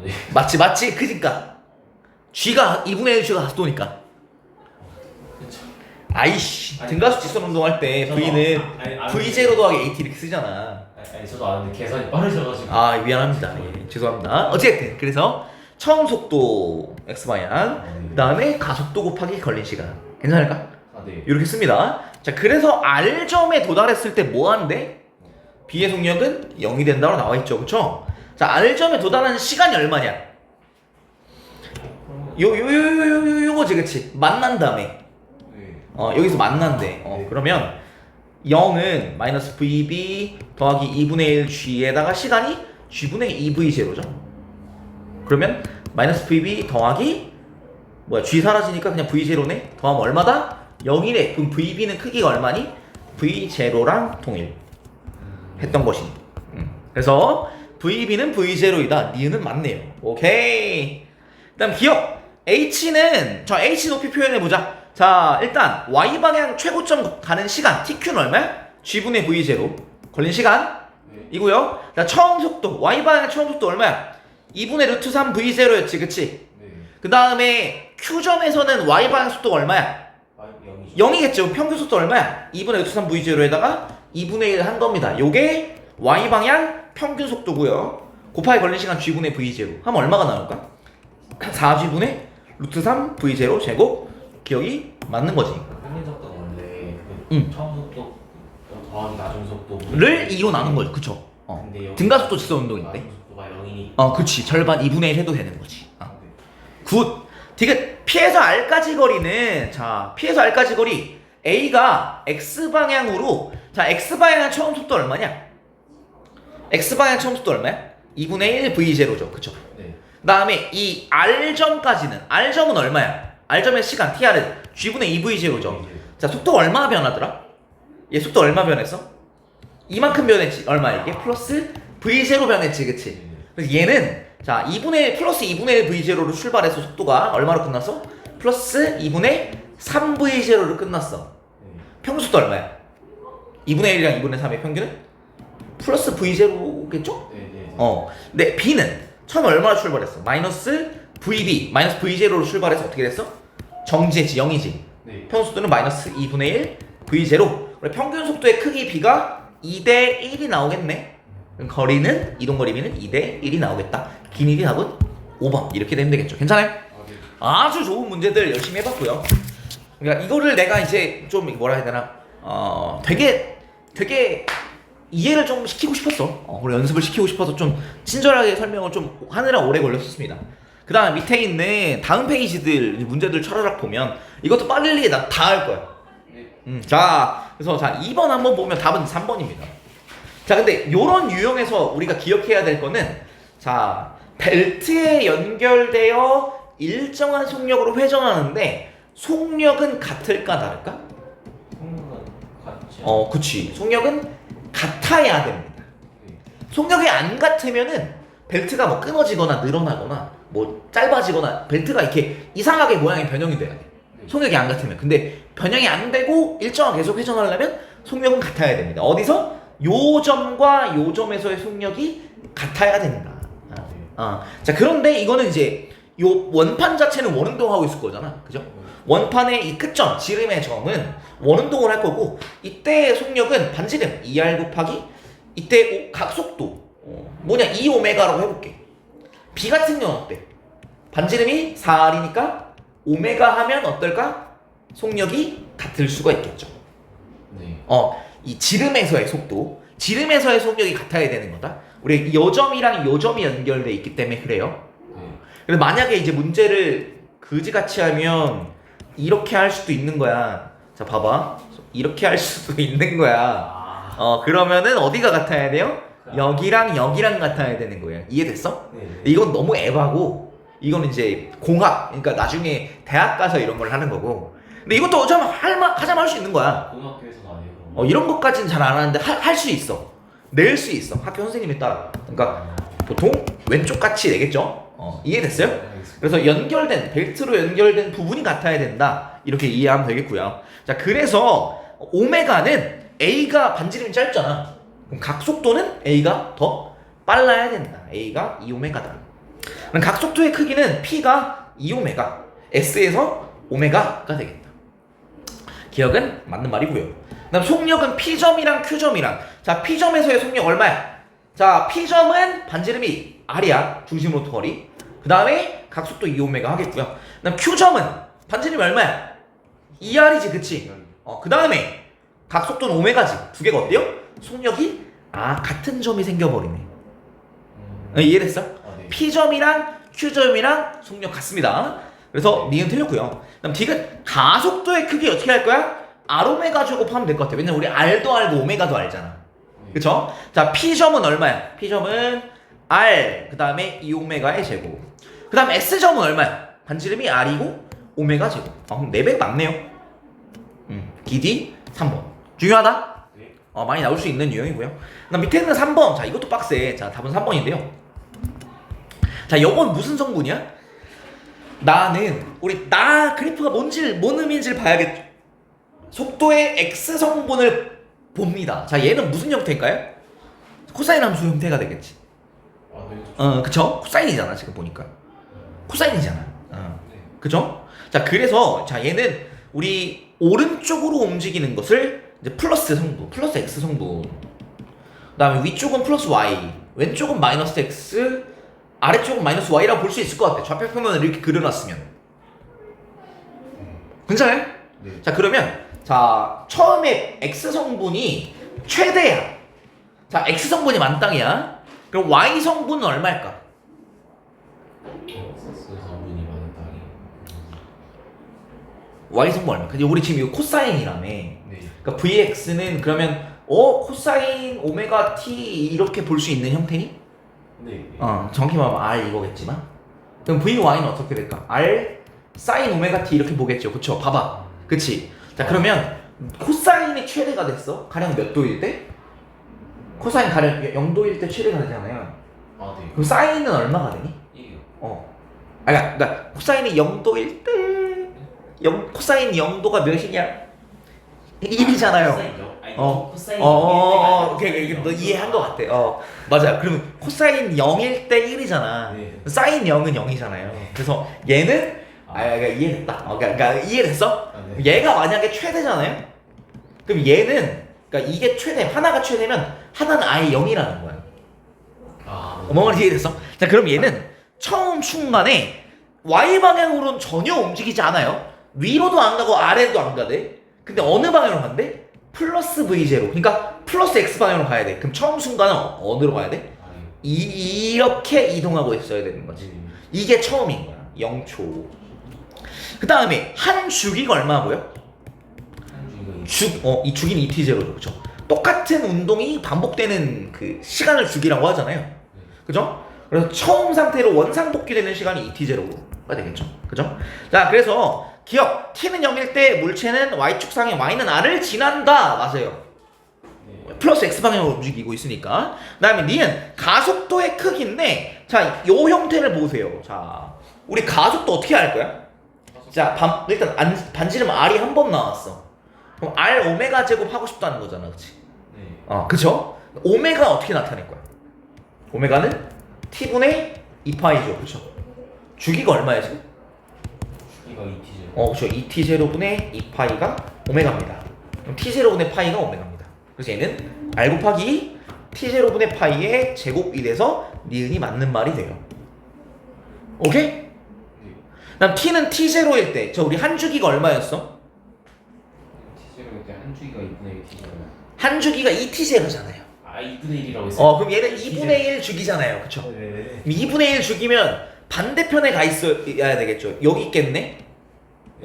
B: 네.
A: 맞지? 그니까 G가 2분의 1 G가 가속도니까.
B: 그쵸.
A: 아이씨, 등가속 직선 운동할 때
B: 저도
A: V는
B: 아니,
A: V0 더하기 AT 이렇게 쓰잖아.
B: 아니 저도 아는데 계산이 빠르셔가지고.
A: 아, 미안합니다. 예, 죄송합니다. 어쨌든 그래서 처음 속도 X 방향, 그 다음에 가속도 곱하기 걸린 시간. 괜찮을까?
B: 네.
A: 이렇게 씁니다. 자, 그래서 R점에 도달했을 때 뭐 한대? B의 속력은 0이 된다고 나와 있죠, 그렇죠? 자, R점에 도달하는 시간이 얼마냐? 요거지, 그치? 만난 다음에 여기서 만난대.
B: 네.
A: 그러면 0은 마이너스 VB 더하기 2분의 1 G에다가 시간이 G분의 2V0죠. 그러면 마이너스 VB 더하기 G 사라지니까 그냥 V0네. 더하면 얼마다? 0이래. 그럼 VB는 크기가 얼마니? V0랑 동일 했던 것이니. 그래서 VB는 V0이다. 니은은 맞네요. 오케이. 그 다음 기억. H는 H 높이 표현해보자. 자, 일단 Y방향 최고점 가는 시간 TQ는 얼마야? G분의 V0 걸린 시간 이고요. 자, 처음 속도 Y방향 처음 속도 얼마야? 2분의 루트 3 V0였지, 그치? 그 다음에 Q점에서는 Y방향 속도가 얼마야? 0이겠죠. 평균 속도 얼마야? 2분의 루트 3 V0에다가 2분의 1 한 겁니다. 요게 Y방향 평균 속도고요. 곱하기 걸린 시간 G분의 V0 하면 얼마가 나올까? 4G분의 루트 3 V0 제곱. 기억이 맞는 거지.
B: 평균 속도가 원래 처음 속도 더하기 나중 속도를
A: 2로 나눈 거죠, 그쵸?
B: 근데 여기
A: 등가속도 직선 운동인데.
B: 나중 속도가 0이니까.
A: 그치. 절반 2분의 1 해도 되는 거지. 굿. 디귿. P에서 R까지 거리는, 자, P에서 R까지 거리 A가 X방향으로, 자, X방향 처음 속도 얼마냐? X방향 처음 속도 얼마야? 2분의 1 V0죠, 그쵸?
B: 네.
A: 그 다음에 이 R점까지는, R점은 얼마야? R점의 시간 TR은 G분의 2V0죠. 자, 속도가 얼마 변하더라? 얘 속도 얼마 변했어? 이만큼 변했지. 얼마 이게? 플러스 V0 변했지, 그치? 그래서 얘는 자 2분의 플러스 2분의 1 V0로 출발해서 속도가 얼마로 끝났어? 플러스 2분의 3 V0로 끝났어. 평균 속도 얼마야? 2분의 1이랑 2분의 3의 평균은? 플러스 V0겠죠? 근데 B는 처음에 얼마나 출발했어? 마이너스 VB, 마이너스 V0로 출발해서 어떻게 됐어? 정지했지, 0이지. 평균 속도는 마이너스 2분의 1 V0. 그래, 평균 속도의 크기 B가 2대 1이 나오겠네. 그럼 거리는, 이동거리비는 2대 1이 나오겠다. 길이 답은 5번. 이렇게 되면 되겠죠. 괜찮아요? 아주 좋은 문제들 열심히 해봤고요. 그러니까 이거를 내가 이제 좀 뭐라 해야 되나, 되게 이해를 좀 시키고 싶었어. 우리 연습을 시키고 싶어서 좀 친절하게 설명을 좀 하느라 오래 걸렸었습니다. 그 다음 밑에 있는 다음 페이지들 문제들 차라락 보면 이것도 빨리 나 다 할 거야. 자, 그래서 자 2번 한번 보면 답은 3번입니다. 자, 근데 요런 유형에서 우리가 기억해야 될 거는, 자, 벨트에 연결되어 일정한 속력으로 회전하는데 속력은 같을까 다를까?
B: 속력은 같죠.
A: 그치. 속력은 같아야 됩니다. 속력이 안 같으면은 벨트가 뭐 끊어지거나 늘어나거나 뭐 짧아지거나 벨트가 이렇게 이상하게 모양이 변형이 돼야 돼. 속력이 안 같으면. 근데 변형이 안 되고 일정하게 계속 회전하려면 속력은 같아야 됩니다. 어디서? 요 점과 요 점에서의 속력이 같아야 된다. 자, 그런데 이거는 이제 요 원판 자체는 원운동하고 있을 거잖아. 그죠? 원판의 이 끝점, 지름의 점은 원운동을 할 거고 이때의 속력은 반지름 2r 곱하기 이때 각속도 뭐냐 2오메가라고 해볼게. B 같은 경우는 어때? 반지름이 4r이니까 오메가 하면 어떨까? 속력이 같을 수가 있겠죠.
B: 네.
A: 이 지름에서의 속도, 지름에서의 속력이 같아야 되는 거다. 우리 요 점이랑 요 점이 연결돼 있기 때문에 그래요.
B: 네.
A: 그래서 만약에 이제 문제를 그지같이 하면 이렇게 할 수도 있는 거야. 자, 봐봐. 이렇게 할 수도 있는 거야. 그러면은 어디가 같아야 돼요? 여기랑 여기랑 같아야 되는 거예요. 이해됐어?
B: 네.
A: 이건 너무 에바고, 이건 이제 공학, 그러니까 나중에 대학 가서 이런 걸 하는 거고. 근데 이것도 어쩌면 하자면 할 수 있는 거야.
B: 고등학교에서는 안 해요.
A: 이런 것까지는 잘 안 하는데 할 수 있어. 낼 수 있어. 학교 선생님에 따라. 그러니까 보통 왼쪽 같이 내겠죠? 이해됐어요? 그래서 연결된, 벨트로 연결된 부분이 같아야 된다. 이렇게 이해하면 되겠고요. 자, 그래서 오메가는 A가 반지름이 짧잖아. 그럼 각속도는 A가 더 빨라야 된다. A가 2오메가다. 그럼 각속도의 크기는 P가 2오메가, S에서 오메가가 되겠다. 기억은 맞는 말이고요. 그다음 속력은 P점이랑 Q점이랑. 자, P점에서의 속력 얼마야? 자, P점은 반지름이 R이야. 중심으로 거리. 그 다음에 각속도 2오메가 하겠고요. 그다음 Q점은 반지름이 얼마야? 2R이지, 그치? 그 다음에 각속도는 오메가지. 두 개가 어때요? 속력이 같은 점이 생겨버리네. 이해됐어?
B: 네.
A: P점이랑 Q점이랑 속력 같습니다. 그래서 니은 틀렸고요. 그다음 D는 가속도의 크기 어떻게 할 거야? R오메가 제곱하면 될 것 같아. 왜냐면 우리 R도 알고 오메가도 알잖아. 그쵸? 자, P점은 얼마야? P점은 R, 그 다음에 2오메가의 제곱. 그 다음 S점은 얼마야? 반지름이 R이고 오메가 제곱. 그럼 4배 맞네요. DD 3번. 중요하다?
B: 네.
A: 많이 나올 수 있는 유형이고요. 그 다음 밑에 있는 3번. 자, 이것도 빡세. 자, 답은 3번인데요. 자, 요건 무슨 성분이야? 나 그래프가 뭔 의미인지를 봐야겠죠. 속도의 X 성분을 봅니다. 자, 얘는 무슨 형태일까요? 코사인 함수 형태가 되겠지.
B: 네.
A: 그쵸? 코사인이잖아, 지금 보니까. 코사인이잖아.
B: 네.
A: 그죠? 자, 그래서, 자, 얘는 우리 오른쪽으로 움직이는 것을 이제 플러스 성분, 플러스 X 성분. 그 다음에 위쪽은 플러스 Y, 왼쪽은 마이너스 X, 아래쪽은 마이너스 Y라고 볼 수 있을 것 같아. 좌표평면을 이렇게 그려놨으면. 괜찮아요?
B: 네.
A: 자, 그러면, 자, 처음에 X 성분이 최대야. 자, X 성분이 만땅이야. 그럼 Y 성분은 얼마일까?
B: 성분이 많은 땅이.
A: Y 성분 얼마? 근데 우리 지금 이거 코사인이라며.
B: 네.
A: 그러니까 VX는 그러면 코사인 오메가 T 이렇게 볼 수 있는 형태니?
B: 네.
A: 정확히 말하면 R 이거겠지만. 그럼 VY는 어떻게 될까? R 사인 오메가 T 이렇게 보겠죠. 그쵸? 봐봐. 그치? 자, 그러면 코사인이 최대가 됐어. 가령 몇 도일 때? 코사인 가령 0도일 때 최대가 되잖아요.
B: 네.
A: 그럼 사인은 얼마가 되니?
B: 이게요.
A: 그러니까 코사인이 0도일 때 코사인 0도가 몇이냐? 1이잖아요. 오케이, 너 이해한 것 같아. 맞아. 그러면 코사인 0일 때 1이잖아.
B: 네.
A: 사인 0은 0이잖아요. 그래서 얘는 그러니까 이해됐다. 그러니까 이해됐어?
B: 네.
A: 얘가 만약에 최대잖아요. 그럼 얘는 그러니까 이게 최대, 하나가 최대면 하나는 아예 0이라는 거야. 뭔가 이해됐어? 자, 그럼 얘는 처음 순간에 Y 방향으로는 전혀 움직이지 않아요. 위로도 안 가고 아래도 안 가대. 근데 어느 방향으로 간대? 플러스 V0. 그러니까 플러스 X 방향으로 가야 돼. 그럼 처음 순간은 어디로 가야 돼? 이렇게 이동하고 있어야 되는 거지. 이게 처음인 거야. 0초. 그 다음에 한 주기가 얼마고요? 이 주기는 ET0죠. 그쵸? 똑같은 운동이 반복되는 그 시간을 주기라고 하잖아요. 그죠? 그래서 처음 상태로 원상복귀되는 시간이 ET0가 되겠죠. 그죠? 자, 그래서 기억, T는 0일 때 물체는 Y축상에 Y는 R을 지난다. 맞아요. 플러스 X 방향으로 움직이고 있으니까. 그 다음에 니은 가속도의 크기인데, 자, 요 형태를 보세요. 자, 우리 가속도 어떻게 할 거야? 자, 일단 반지름 R이 한 번 나왔어. 그럼 R 오메가 제곱 하고 싶다는 거잖아, 그치?
B: 네.
A: 그쵸? 오메가 어떻게 나타낼 거야? 오메가는 T분의 2파이죠, 그쵸? 주기가 얼마야, 지금?
B: T가 2T0.
A: 그렇죠. 2t 제로분의 2파이가 오메가입니다. 그럼 t 제로분의 파이가 오메가입니다. 그래서 얘는 r 곱하기 t 제로분의 파이의 제곱이 돼서 니은이 맞는 말이 돼요. 오케이?
B: 네.
A: 그다음 t는 t 제로일 때, 저 우리 한 주기가 얼마였어?
B: T0일 때 한 주기가 2분의 1 T0.
A: 한 주기가 2t 제로잖아요.
B: 아 2분의 1이라고 했어요.
A: 그럼 얘는 2분의 1 주기잖아요. 그쵸?
B: 네.
A: 2분의 1 주기면 반대편에 가 있어야 되겠죠. 여기 있겠네?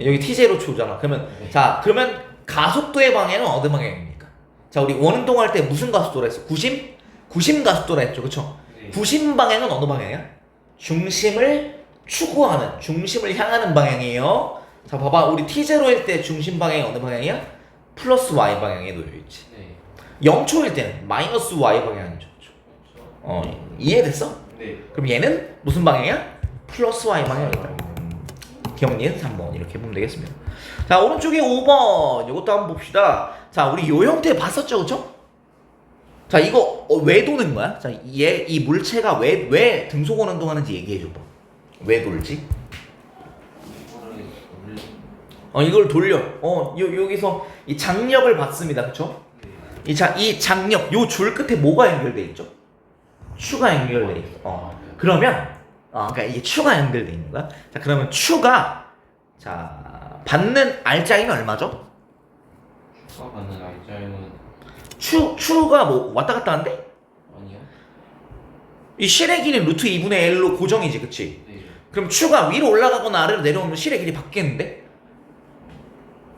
A: 여기 t0 초잖아. 그러면,
B: 네.
A: 자, 그러면 가속도의 방향은 어느 방향입니까? 자, 우리 원운동 할 때 무슨 가속도라 했어? 구심? 구심 가속도라 했죠. 그쵸?
B: 네.
A: 구심 방향은 어느 방향이야? 중심을 추구하는, 중심을 향하는 방향이에요. 자, 봐봐. 우리 t0일 때 중심 방향이 어느 방향이야? 플러스 y 방향에 놓여있지.
B: 네.
A: 0초일 때는 마이너스 y 방향이죠. 그쵸? 이해됐어?
B: 네.
A: 그럼 얘는 무슨 방향이야? 플러스 y 방향이다. 기억니은 3번 이렇게 보면 되겠습니다. 자, 오른쪽에 5번 이것도 한번 봅시다. 자, 우리 요 형태 봤었죠, 그쵸? 자, 이거 왜 도는 거야? 자, 이 물체가 왜 등속원 운동하는지 얘기해줘봐. 왜 돌지? 이걸 돌려. 여기서 이 장력을 받습니다, 그쵸? 이 장력, 요 줄 끝에 뭐가 연결돼 있죠? 추가 연결돼 있어. 그러면 그러니까 이게 추가 연결돼 있는 거야. 자, 그러면 추가 받는 알짜임은 얼마죠?
B: 추가 받는 알짜임은
A: 추가 뭐 왔다 갔다 한대?
B: 아니요.
A: 이 실의 길이는 루트 2분의 L로 고정이지, 그치?
B: 네.
A: 그럼 추가 위로 올라가거나 아래로 내려오면 실의 길이 바뀌는데?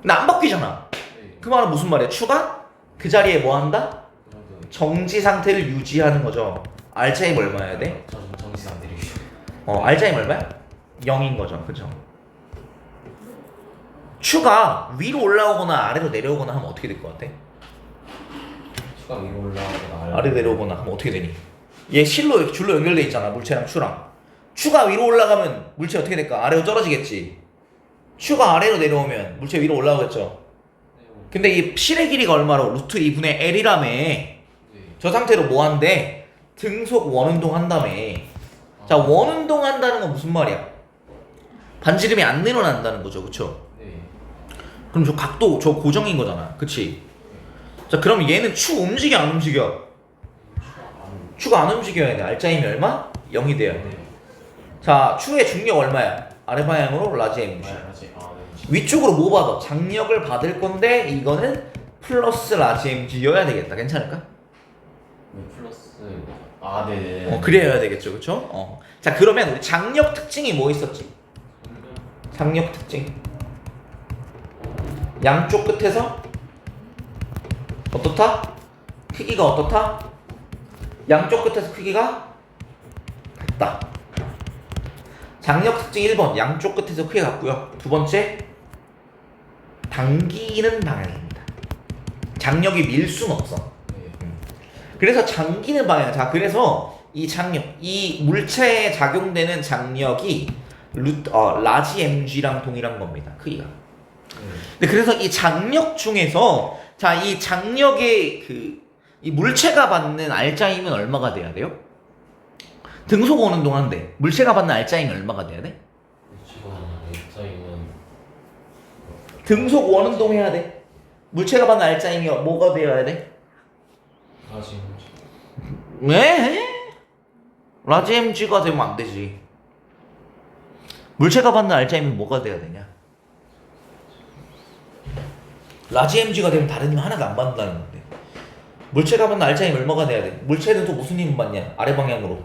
A: 나 안 바뀌잖아.
B: 네.
A: 그 말은 무슨 말이야? 추가 그 자리에 뭐 한다?
B: 그래도
A: 정지 상태를 유지하는 거죠. 알짜임 얼마여야 돼?
B: 정지 상태를
A: 알짜임 얼마야? 0인 거죠. 그죠? 추가 위로 올라오거나 아래로 내려오거나 하면 어떻게 될 것 같아?
B: 추가 위로 올라가거나
A: 아래로 내려오거나 하면 어떻게 되니? 얘 실로 줄로 연결돼 있잖아. 물체랑 추랑. 추가 위로 올라가면 물체 어떻게 될까? 아래로 떨어지겠지. 추가 아래로 내려오면 물체 위로 올라오겠죠. 근데 이 실의 길이가 얼마로? 루트 2분의 L이라며. 저 상태로 뭐 한대? 등속 원운동 한다며. 자, 원운동 한다는 건 무슨 말이야? 반지름이 안 늘어난다는 거죠. 그쵸?
B: 네.
A: 그럼 저 각도 저 고정인 거잖아. 그치? 자, 그럼 얘는 추 움직여 안 움직여? 추가 안 움직여야 돼. 알짜임이 얼마? 0이 돼야 돼. 자, 추의 중력 얼마야? 아래 방향으로 라지 mg.
B: 네.
A: 위쪽으로 뭐 받아? 장력을 받을 건데 이거는 플러스 라지 mg여야 되겠다. 괜찮을까?
B: 플러스 네네.
A: 그래야 되겠죠. 그쵸? 자, 그러면 우리 장력 특징이 뭐 있었지? 장력 특징. 양쪽 끝에서 어떻다? 크기가 어떻다? 양쪽 끝에서 크기가 같다. 장력 특징 1번 양쪽 끝에서 크기가 같고요. 두 번째 당기는 방향입니다. 장력이 밀 수는 없어. 그래서 잠기는 방향. 자, 그래서 이 장력, 이 물체에 작용되는 장력이 라지 mg랑 동일한 겁니다. 크기가. 근데 그래서 이 장력 중에서 자, 이 장력의 이 물체가 받는 알짜임은 얼마가 돼야 돼요? 등속 오는 동안인데 물체가 받는 알짜임이 얼마가 돼야 돼? 등속 원운동 해야 돼. 물체가 받는 알짜임이 뭐가 되어야 돼? 왜? 라지 mg가 되면 안 되지. 물체가 받는 알짜임이 뭐가 돼야 되냐? 라지 mg가 되면 다른 힘 하나도 안 받는다는 건데. 물체가 받는 알짜임 얼마가 돼야 돼? 물체는 또 무슨 힘을 받냐? 아래 방향으로.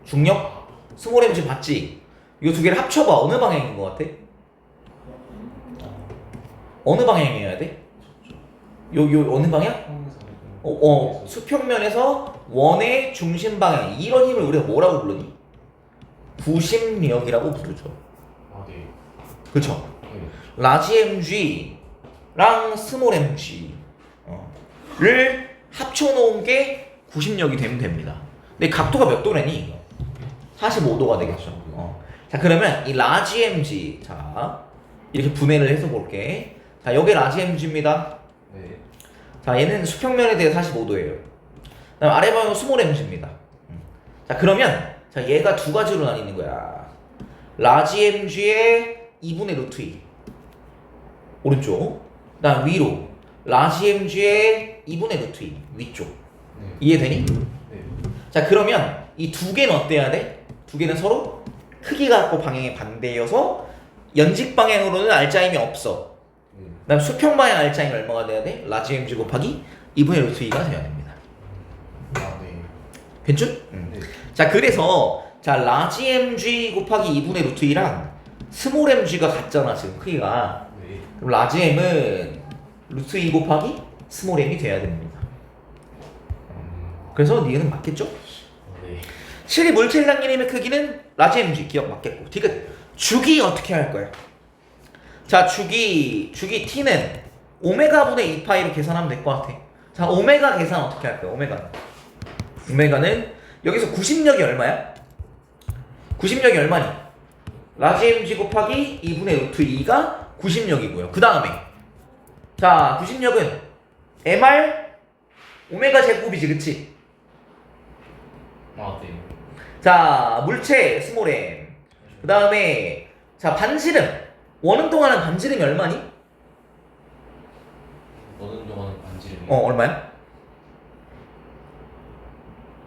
A: 중력? 스몰 mg 받지? 이거 두 개를 합쳐봐. 어느 방향인 것 같아? 어느 방향이어야 돼? 요 어느 방향? 수평면에서 원의 중심 방향. 이런 힘을 우리가 뭐라고 부르니? 구심력이라고 부르죠.
B: 네.
A: 그쵸? 라지 mg랑 스몰 mg를 합쳐놓은 게 구심력이 되면 됩니다. 근데 각도가 몇 도래니? 45도가 되겠죠. 자, 그러면 이 라지 mg, 자 이렇게 분해를 해서 볼게. 자, 여기 라지 mg입니다.
B: 네.
A: 자, 얘는 수평면에 대해 45도예요. 그다음 아래 방향은 스몰 mg입니다. 자, 그러면 자, 얘가 두 가지로 나뉘는 거야. 라지 mg의 2분의 루트 2 오른쪽. 그다음 위로 라지 mg의 2분의 루트 2 위쪽.
B: 네.
A: 이해되니?
B: 네.
A: 자 그러면 이 두 개는 어때야 돼? 두 개는 서로 크기가 같고 방향이 반대여서 연직 방향으로는 알짜임이 없어. 그다음 수평 방향 알짜임이 얼마가 돼야 돼? 라지 mg 곱하기 2분의 루트 2가 돼야 됩니다.
B: 아, 네.
A: 괜찮?
B: 네.
A: 자 그래서 자 라지 mg 곱하기 2분의 루트 2랑 스몰 mg가 같잖아 지금 크기가.
B: 네.
A: 그럼 라지 m은 루트 2 곱하기 스몰 m이 돼야 됩니다. 그래서 니은 맞겠죠?
B: 네.
A: 실이 물체를 당기는 힘의 크기는 라지 mg 기억 맞겠고. 디귿 주기 어떻게 할 거야? 자 주기 t는 오메가 분의 2파이로 계산하면 될 것 같아. 자 오메가 계산 어떻게 할 거야? 오메가는 여기서 구심력이 얼마야? 구심력이 얼마니? 라지 mg 곱하기 2분의 루트 2가 구심력이고요. 그 다음에 자 구심력은 mr 오메가 제곱이지 그치?
B: 아, 네.
A: 자 물체 스몰 m 그 다음에 자 반지름 원은 동안은 반지름이 얼마니?
B: 너는 동안은 반지름이.
A: 얼마야?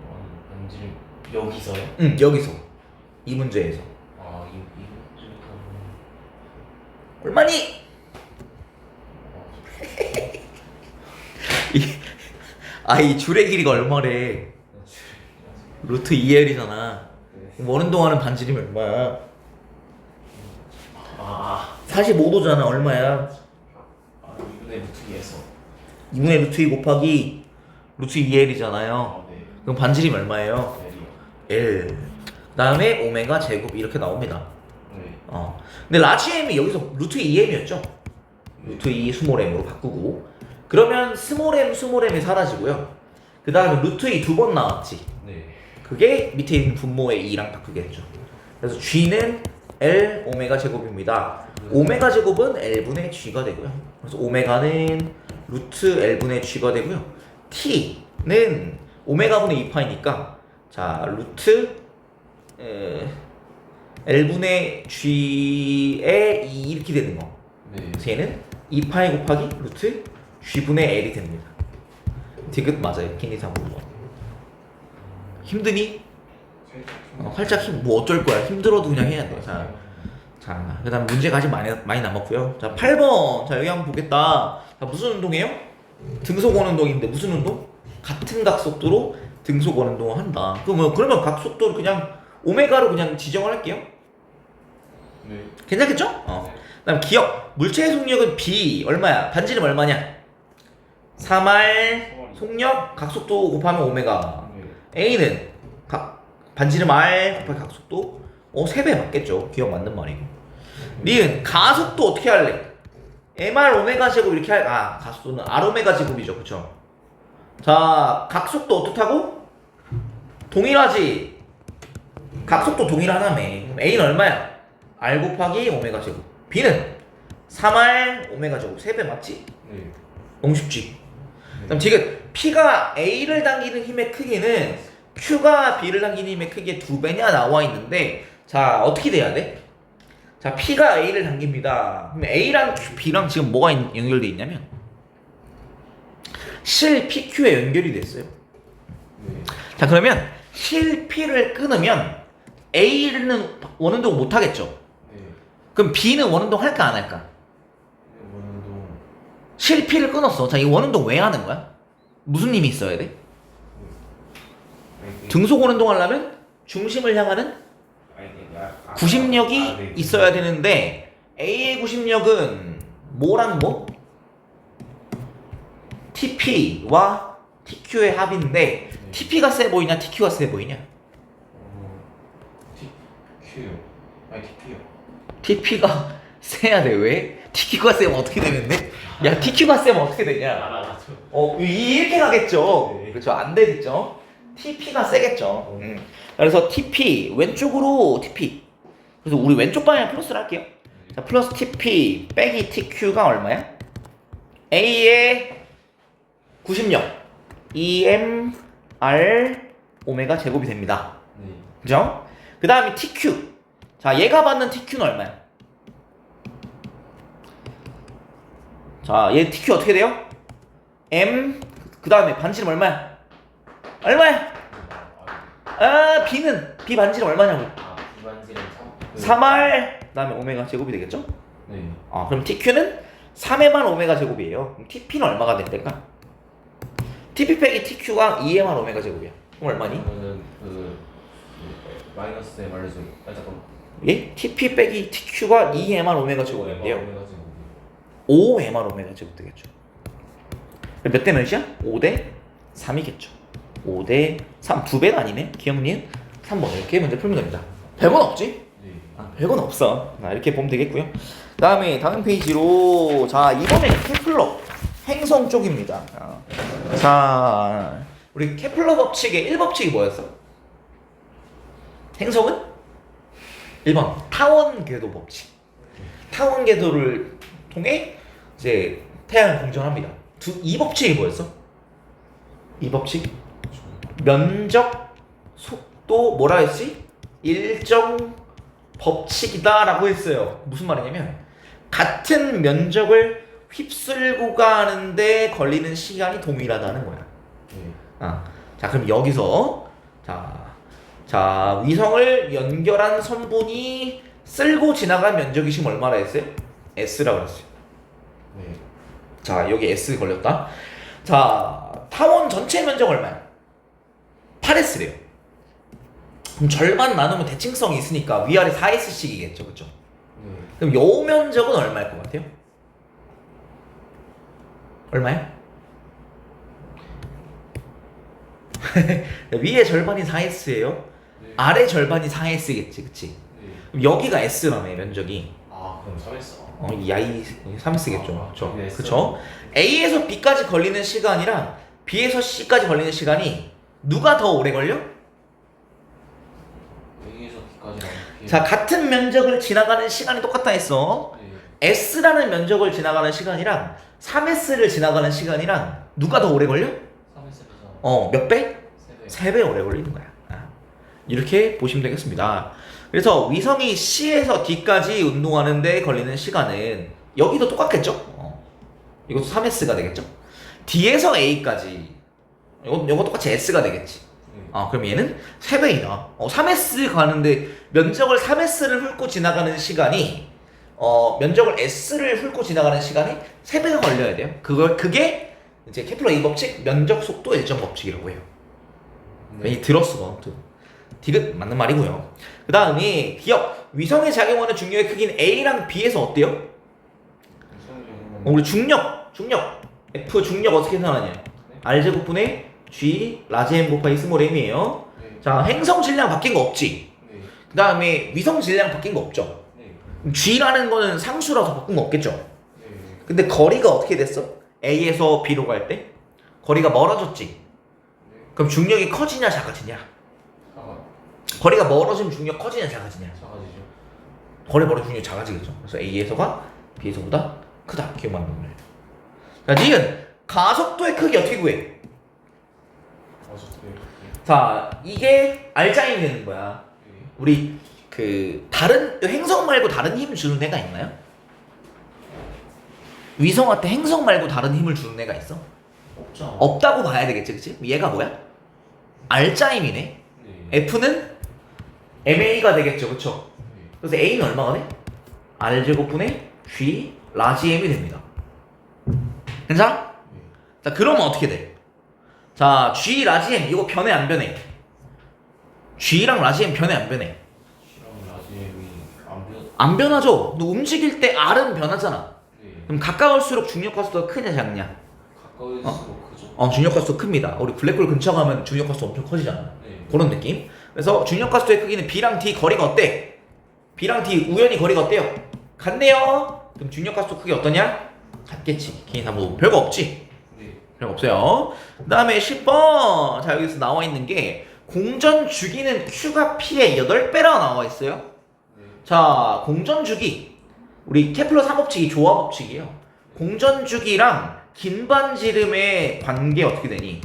B: 너는 반지름 여기서요?
A: 응 여기서 이 문제에서
B: 아, 이거
A: 얼마니? 이 줄의 길이가 얼마래? 루트 2L이잖아. 원은 동안은 반지름이 얼마야?
B: 아,
A: 45도잖아. 얼마야?
B: 2분의 루트 2에서.
A: 2분의 루트 2 곱하기 루트 2L이잖아요.
B: 아, 네.
A: 그럼 반지름이 얼마예요?
B: L이요.
A: L. 그 다음에 오메가 제곱 이렇게 나옵니다.
B: 네.
A: 근데 라지 M이 여기서 루트 2M이었죠? 루트 2 스몰 M으로 바꾸고 그러면 스몰 M이 사라지고요. 그 다음에 루트 2 두 번 나왔지.
B: 네.
A: 그게 밑에 있는 분모의 2랑 바꾸겠죠. 그래서 G는 L 오메가 제곱입니다. 오메가 제곱은 L분의 G가 되고요. 그래서 오메가는 루트 L분의 G가 되고요. T는 오메가분의 2파이니까 자 루트 L분의 G에 2 이렇게 되는 거.
B: 네.
A: 그래서 얘는 2파이 곱하기 루트 G분의 L이 됩니다. 디귿 맞아요. 기니상으로. 힘드니? 살짝 뭐 어쩔 거야. 힘들어도 그냥 해야 돼. 자, 그다음 문제가 아직 많이 남았고요. 자, 8번. 자, 여기 한번 보겠다. 자, 무슨 운동이에요? 등속원 운동인데 무슨 운동? 같은 각속도로 등속원 운동을 한다. 그러면 각속도를 그냥 오메가로 그냥 지정을 할게요.
B: 네.
A: 괜찮겠죠? 그다음 기억. 물체의 속력은 B 얼마야? 반지름 얼마냐? 3R 속력 각속도 곱하면 오메가.
B: 네.
A: A는 반지름 R 곱하기 각속도 3배 맞겠죠. 기억 맞는 말이고. 니은 가속도 어떻게 할래? MR 오메가 제곱 이렇게 가속도는 R 오메가 제곱이죠. 그쵸? 자 각속도 어떻다고? 동일하지. 각속도 동일하다며. 그럼 A는 얼마야? R 곱하기 오메가 제곱. B는 3R 오메가 제곱 3배 맞지?
B: 네.
A: 너무 쉽지? 그럼 지금 P가 A를 당기는 힘의 크기는 Q가 B를 당기는 힘의 크기의 2배냐 나와 있는데 자 어떻게 돼야 돼? 자 P가 A를 당깁니다. 그럼 A랑 B랑 지금 뭐가 연결돼 있냐면 실 PQ에 연결이 됐어요.
B: 네.
A: 자 그러면 실 P를 끊으면 A는 원운동 못 하겠죠?
B: 네.
A: 그럼 B는 원운동 할까 안 할까?
B: 원운동.
A: 실 P를 끊었어. 자 이 원운동 왜 하는 거야? 무슨 힘이 있어야 돼? 등속 원운동 하려면 중심을 향하는 구심력이
B: 네.
A: 있어야 되는데 A의 구심력은 뭐랑 뭐? TP와 TQ의 합인데 TP가 세 보이냐 TQ가 세 보이냐?
B: TQ요. 아니 TP요.
A: TP가 세야 돼. 왜? TQ가 세면 어떻게 되는데? 야 TQ가 세면 어떻게 되냐?
B: 알아가죠.
A: 이렇게 가겠죠.
B: 네.
A: 그렇죠. 안 되겠죠. TP가 세겠죠. 그래서 TP 왼쪽으로 TP. 그래서 우리 왼쪽 방향 플러스를 할게요. 자, 플러스 TP 빼기 TQ가 얼마야? A의 구심력 EMR 오메가 제곱이 됩니다.
B: 네.
A: 그죠? 그 다음에 TQ. 자, 얘가 받는 TQ는 얼마야? 자, 얘 TQ 어떻게 돼요? M 그 다음에 반지름 얼마야? 얼마야? 아, B는 B 반지름 얼마냐고?
B: 비반지름
A: 3R 그 다음에 오메가 제곱이 되겠죠?
B: 네.
A: 그럼 TQ는 3M만 오메가 제곱이에요. 그럼 TP는 얼마가 된다니까? TP 빼기 TQ가 2M만 오메가 제곱이야. 그럼 얼마니?
B: 그러면은 마이너스 M 알려줘. 잠깐.
A: 예? TP 빼기 TQ가 2M만 오메가 제곱인데요. 5M만 오메가 제곱 되겠죠. 몇 대 몇이야? 5대 3이겠죠. 5대 3 두 배가 아니네. 기억님 3번 이렇게 문제 풀면 됩니다. 100원 없지?
B: 네.
A: 100원 없어. 이렇게 보면 되겠고요. 다음에 다음 페이지로 자 이번에 케플러 행성 쪽입니다. 자 우리 케플러 법칙의 1법칙이 뭐였어? 행성은 1번 타원 궤도 법칙. 타원 궤도를 통해 이제 태양을 공전합니다. 2법칙이 뭐였어? 2법칙 면적 속도 뭐라 했지? 일정 법칙이다라고 했어요. 무슨 말이냐면 같은 면적을 휩쓸고 가는데 걸리는 시간이 동일하다는 거야.
B: 네.
A: 자 그럼 여기서 자 위성을 연결한 선분이 쓸고 지나간 면적이 지금 얼마나 했어요? S라고 그랬어요.
B: 네.
A: 자 여기 S 걸렸다. 자 타원 전체 면적 얼마야? 8S래요. 그럼 절반 나누면 대칭성이 있으니까 위아래 4S씩이겠죠, 그렇죠?
B: 네.
A: 그럼 요 면적은 얼마일 것 같아요? 얼마야? 위에 절반이 4S예요.
B: 네.
A: 아래 절반이 4S겠지, 그치?
B: 네.
A: 그럼 여기가 S라며 면적이.
B: 그럼 3했어.
A: 야이 3S겠죠, 그렇죠?
B: 네, S.
A: 그렇죠? A에서 B까지 걸리는 시간이랑 B에서 C까지 걸리는 시간이 누가 더 오래 걸려?
B: A에서 B까지랑
A: 자, 같은 면적을 지나가는 시간이 똑같다 했어.
B: 네.
A: S라는 면적을 지나가는 시간이랑 3S를 지나가는 시간이랑 누가 더 오래 걸려?
B: 3했어.
A: 몇 배?
B: 3배.
A: 3배 오래 걸리는 거야. 이렇게 보시면 되겠습니다. 그래서 위성이 C에서 D까지 운동하는데 걸리는 시간은 여기도 똑같겠죠? 이것도 3S가 되겠죠? D에서 A까지 요거 똑같이 S가 되겠지. 그럼 얘는 3배이다. 3S 가는데 면적을 3S를 훑고 지나가는 시간이 면적을 S를 훑고 지나가는 시간이 3배가 걸려야 돼요. 그게 이제 케플러 2법칙 면적 속도 일정 법칙이라고 해요. 이 들었어. 디귿 맞는 말이고요. 그 다음에 기억 위성에 작용하는 중력의 크기는 A랑 B에서 어때요? 우리 중력 F 중력 어떻게 나타나냐? R제곱분의 G 라지 M 곱하기 스몰 M이에요.
B: 네.
A: 자 행성 질량 바뀐 거 없지?
B: 네.
A: 그 다음에 위성 질량 바뀐 거 없죠?
B: 네.
A: G라는 거는 상수라서 바꾼 거 없겠죠?
B: 네.
A: 근데 거리가 어떻게 됐어? A에서 B로 갈 때 거리가 멀어졌지?
B: 네.
A: 그럼 중력이 커지냐 작아지냐? 거리가 멀어지면 중력 커지냐 작아지냐?
B: 작아지죠.
A: 거리 멀어지면 중력 작아지겠죠. 그래서 A에서가 B에서보다 크다. 기억만 하면 돼요. 자, 니은 가속도의 크기 어떻게 구해? 자, 이게 R자임이 되는 거야. 우리 그 다른 행성 말고 다른 힘 주는 애가 있나요? 위성한테 행성 말고 다른 힘을 주는 애가 있어?
B: 없죠.
A: 없다고 봐야 되겠지, 그치? 얘가 뭐야? R자임이네.
B: 네.
A: F는 MA가 되겠죠, 그쵸?
B: 네.
A: 그래서 A는 얼마가 돼? R제곱분의 G 라지 M이 됩니다. 괜찮아?
B: 네.
A: 자, 그러면 어떻게 돼? 자, G 라지 M 이거 변해 안 변해? G랑 라지 M 변해 안 변해?
B: C랑 라지엠이
A: 안 변하죠. 너 움직일 때 R은 변하잖아.
B: 네.
A: 그럼 가까울수록 중력 가속도가 크냐 작냐?
B: 가까울수록 크죠.
A: 중력 가속도 큽니다. 우리 블랙홀 근처 가면 중력 가속도 엄청 커지잖아.
B: 네.
A: 그런 느낌. 그래서 중력 가속도의 크기는 B랑 D 거리가 어때? B랑 D 우연히 거리가 어때요? 같네요. 그럼 중력 가속도 크기 어떠냐? 같겠지. 개인 뭐 별거 없지.
B: 네.
A: 별거 없어요. 그 다음에 10번. 자, 여기서 나와 있는 게 공전 주기는 Q가 P의 8배라고 나와 있어요.
B: 네.
A: 자, 공전 주기. 우리 케플러 3법칙이 조화 법칙이에요. 공전 주기랑 긴 반지름의 관계 어떻게 되니?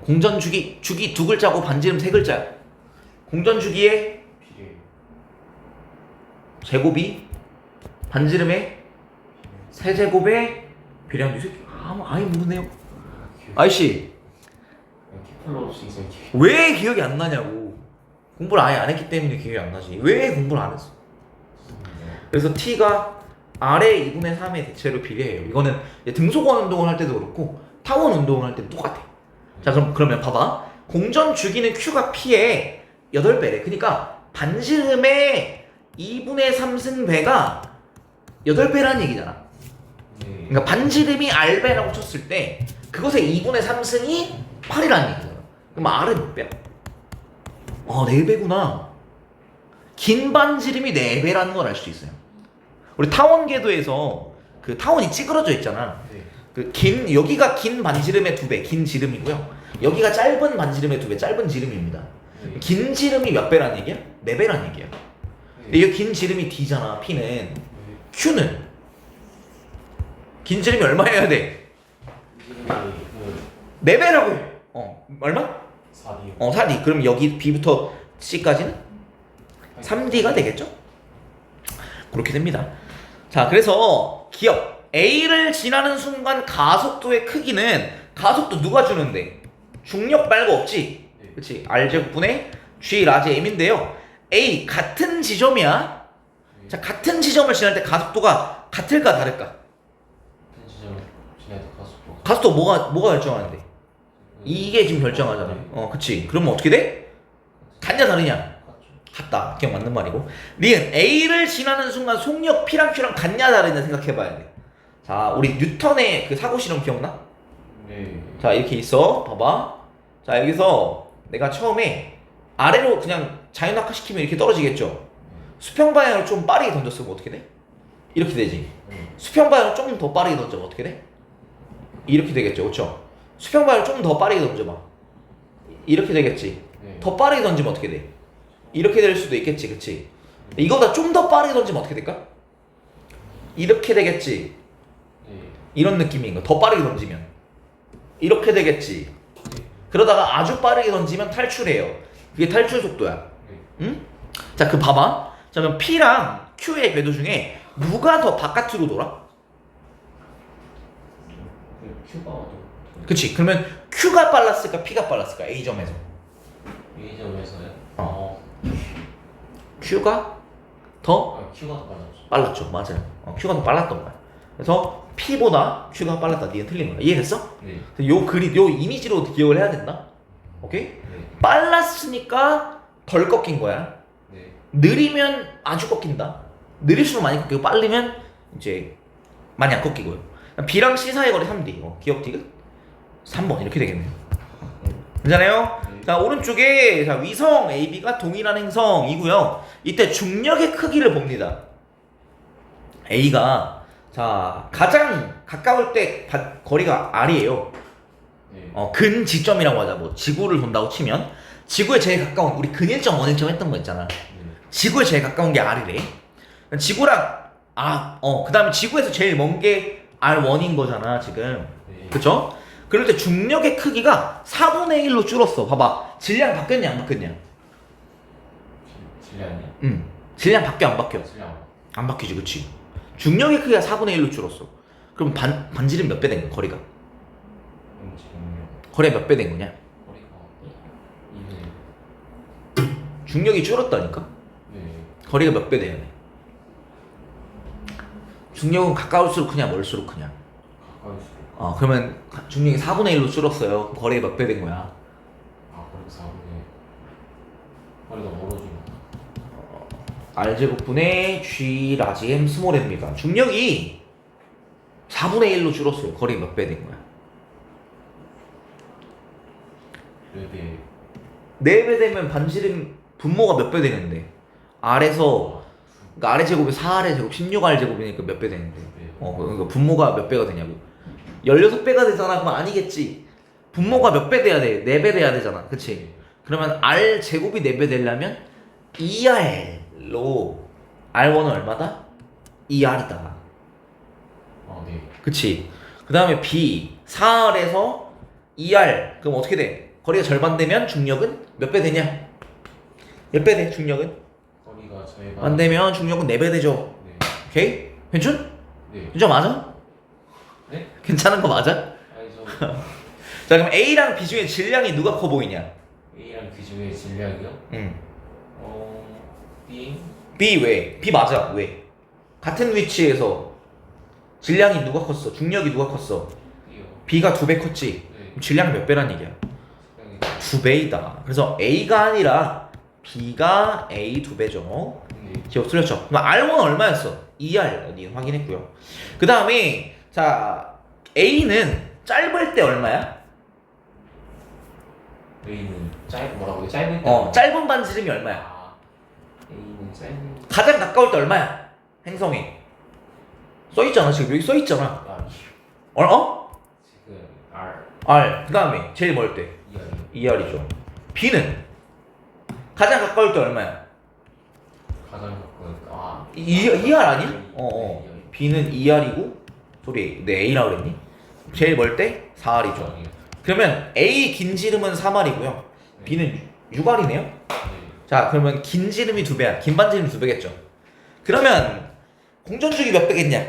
A: 공전 주기 두 글자고 반지름 세 글자야. 공전 주기의
B: 비례.
A: 제곱이 반지름의 세제곱의 비례한 이 새끼 아예 모르네요. 아이씨
B: 케플러 없이 이제
A: 왜 기억이 안 나냐고. 공부를 아예 안 했기 때문에 기억이 안 나지. 왜 공부를 안 했어? 그래서 T가 R의 2분의 3의 대체로 비례해요. 이거는 등속원 운동을 할 때도 그렇고 타원 운동을 할 때도 똑같아. 자 그러면 봐봐. 공전 주기는 Q가 P의 8배래. 그러니까 반지름의 2분의 3승배가 8배라는 얘기잖아. 그러니까 반지름이 R배라고 쳤을 때 그것의 2분의 3승이 8이라는 얘기잖아. 그럼 R은 몇 배야? 4배구나. 긴 반지름이 4배라는 걸 알 수 있어요. 우리 타원 궤도에서 그 타원이 찌그러져 있잖아. 그 여기가 긴 반지름의 2배, 긴 지름이고요. 여기가 짧은 반지름의 2배, 짧은 지름입니다. 긴 지름이 몇 배란 얘기야? 4배란 얘기야. 근데 이 긴 지름이 D잖아. P는. Q는 긴 지름이 얼마여야 돼? 4배라고 해. 얼마?
B: 4D
A: 4D. 그럼 여기 B부터 C까지는 3D가 되겠죠? 그렇게 됩니다. 자, 그래서 기억 A를 지나는 순간 가속도의 크기는 가속도 누가 주는데? 중력 말고 없지? 그치? R제곱분의 G 라지 M인데요. A 같은 지점이야. 자, 같은 지점을 지날 때 가속도가 같을까 다를까?
B: 지점 지나도
A: 가속도 뭐가 결정하는데? 이게 지금 결정하잖아. 그치? 그러면 어떻게 돼? 같냐 다르냐? 같다. 기억 맞는 말이고. 니은 A를 지나는 순간 속력 P랑 Q랑 같냐 다르냐 생각해봐야 돼. 자, 우리 뉴턴의 그 사고 실험 기억나?
B: 네.
A: 자, 이렇게 있어. 봐봐. 자, 여기서 내가 처음에 아래로 그냥 자연낙하 시키면 이렇게 떨어지겠죠? 수평 방향으로 좀 빠르게 던졌으면 어떻게 돼? 이렇게 되지. 수평 방향으로 좀 더 빠르게 던져봐. 어떻게 돼? 이렇게 되겠죠. 그쵸? 수평 방향으로 좀 더 빠르게 던져봐. 이렇게 되겠지. 더 빠르게 던지면 어떻게 돼? 이렇게 될 수도 있겠지. 그치? 이거보다 좀 더 빠르게 던지면 어떻게 될까? 이렇게 되겠지. 이런 느낌인 거. 더 빠르게 던지면 이렇게 되겠지. 그러다가 아주 빠르게 던지면 탈출해요. 그게 탈출 속도야. 응? 자, 그 봐봐. 자, 그럼 P랑 Q의 궤도 중에 누가 더 바깥으로 돌아?
B: Q가
A: 그치? 그러면 Q가 빨랐을까? P가 빨랐을까? A점에서.
B: A점에서요?
A: Q가 더
B: Q가 더 빨랐죠.
A: 빨랐죠. 맞아요. Q가 더 빨랐던 거야. 그래서 P보다 Q가 빨랐다. 니는 틀린 거야. 이해됐어?
B: 네.
A: 요 이미지로 기억을 해야 된다. 오케이?
B: 네.
A: 빨랐으니까 덜 꺾인 거야.
B: 네.
A: 느리면 아주 꺾인다. 느릴수록 많이 꺾이고 빠르면 이제 많이 안 꺾이고요. B랑 C 사이 거리 3D. 기억 디귿 3번 이렇게 되겠네요. 괜찮아요?
B: 네.
A: 자, 오른쪽에 자, 위성 AB가 동일한 행성이고요. 이때 중력의 크기를 봅니다. A가 자 가장 가까울 때 거리가 R이에요.
B: 네.
A: 근 지점이라고 하자. 뭐 지구를 돈다고 치면 지구에 제일 가까운 우리 근일점 원일점 했던 거 있잖아. 지구에 제일 가까운 게 R이래. 지구랑 그 다음에 지구에서 제일 먼 게 R1인 거잖아 지금.
B: 네.
A: 그쵸? 그럴 때 중력의 크기가 4분의 1로 줄었어. 봐봐. 질량 바뀌었냐 안 바뀌었냐?
B: 질량이요?
A: 질량 바뀌어 안 바뀌어?
B: 질량.
A: 안 바뀌지. 그치? 중력의 크기가 4분의 1로 줄었어. 그럼 반지름 몇 배 된 거야 거리가? 거리가 몇 배 된 거냐?
B: 거리가 2분.
A: 중력이 줄었다니까?
B: 네.
A: 거리가 몇 배 돼야 돼? 중력은 가까울수록 크냐 멀수록 크냐?
B: 가까울수록.
A: 그러면 중력이 4분의 1로 줄었어요. 그럼 거리가 몇 배 된 거야?
B: 거리가 4분의. 거리가 멀어지고.
A: R제곱분의 G 라지 M 스몰 m입니다. 중력이 4분의 1로 줄었어요. 거리가 몇 배 된 거야?
B: 4배.
A: 4배 되면 반지름 분모가 몇 배 되는데? R에서 그러니까 R의 제곱이 4R의 제곱 16R 제곱이니까 몇 배 되는데? 그러니까 분모가 몇 배가 되냐고. 16배가 되잖아. 그럼 아니겠지. 분모가 몇 배 돼야 돼? 4배 돼야 되잖아. 그치? 그러면 R 제곱이 4배 되려면 2R로 R1은 얼마다? 2R이다.
B: 네.
A: 그치? 그 다음에 B 4R에서 2R 그럼 어떻게 돼? 거리가 절반 되면 중력은 몇 배 되냐? 몇 배 돼? 중력은?
B: 거리가 저희가
A: 안 되면 중력은 4배 되죠.
B: 네.
A: 오케이? 괜찮?
B: 네.
A: 진짜 맞아?
B: 네?
A: 괜찮은 거 맞아?
B: 아니 저
A: 자 그럼 A랑 B 중에 질량이 누가 커 보이냐?
B: A랑 B 중에 질량이요?
A: 응.
B: B
A: B 왜? B 맞아. 왜? 같은 위치에서 질량이 누가 컸어? 중력이 누가 컸어?
B: B요.
A: B가 2배 컸지?
B: 네.
A: 그럼 질량이 몇 배란 얘기야?
B: 질량이
A: 2배이다. 그래서 A가 아니라 B가 A 2배죠.
B: 네.
A: 기억 틀렸죠? 그럼 R1은 얼마였어? 2R 어디 확인했고요. 그 다음에 자 A는 짧을 때 얼마야?
B: A는 뭐라고요? 짧을 때.
A: 짧은 반지름이 얼마야?
B: 아, A는 짧은.
A: 가장 가까울 때 얼마야? 행성이 써있잖아. 지금 여기 써있잖아.
B: 아,
A: 지금
B: R
A: R 그 다음에 제일 멀 때
B: 2R이요.
A: 2R이죠. B는 가장 가까울 때 얼마야?
B: 가장 가까운
A: 2R 아니?
B: 네,
A: B는 2R이고 소리 내 A라고 그랬니? 제일 멀 때 4R이죠. 그러면 A 긴 지름은 3R이고요. B는 6R이네요.
B: 네.
A: 자 그러면 긴 지름이 2배야. 긴 반지름이 2배겠죠. 그러면 공전주기 몇 배겠냐?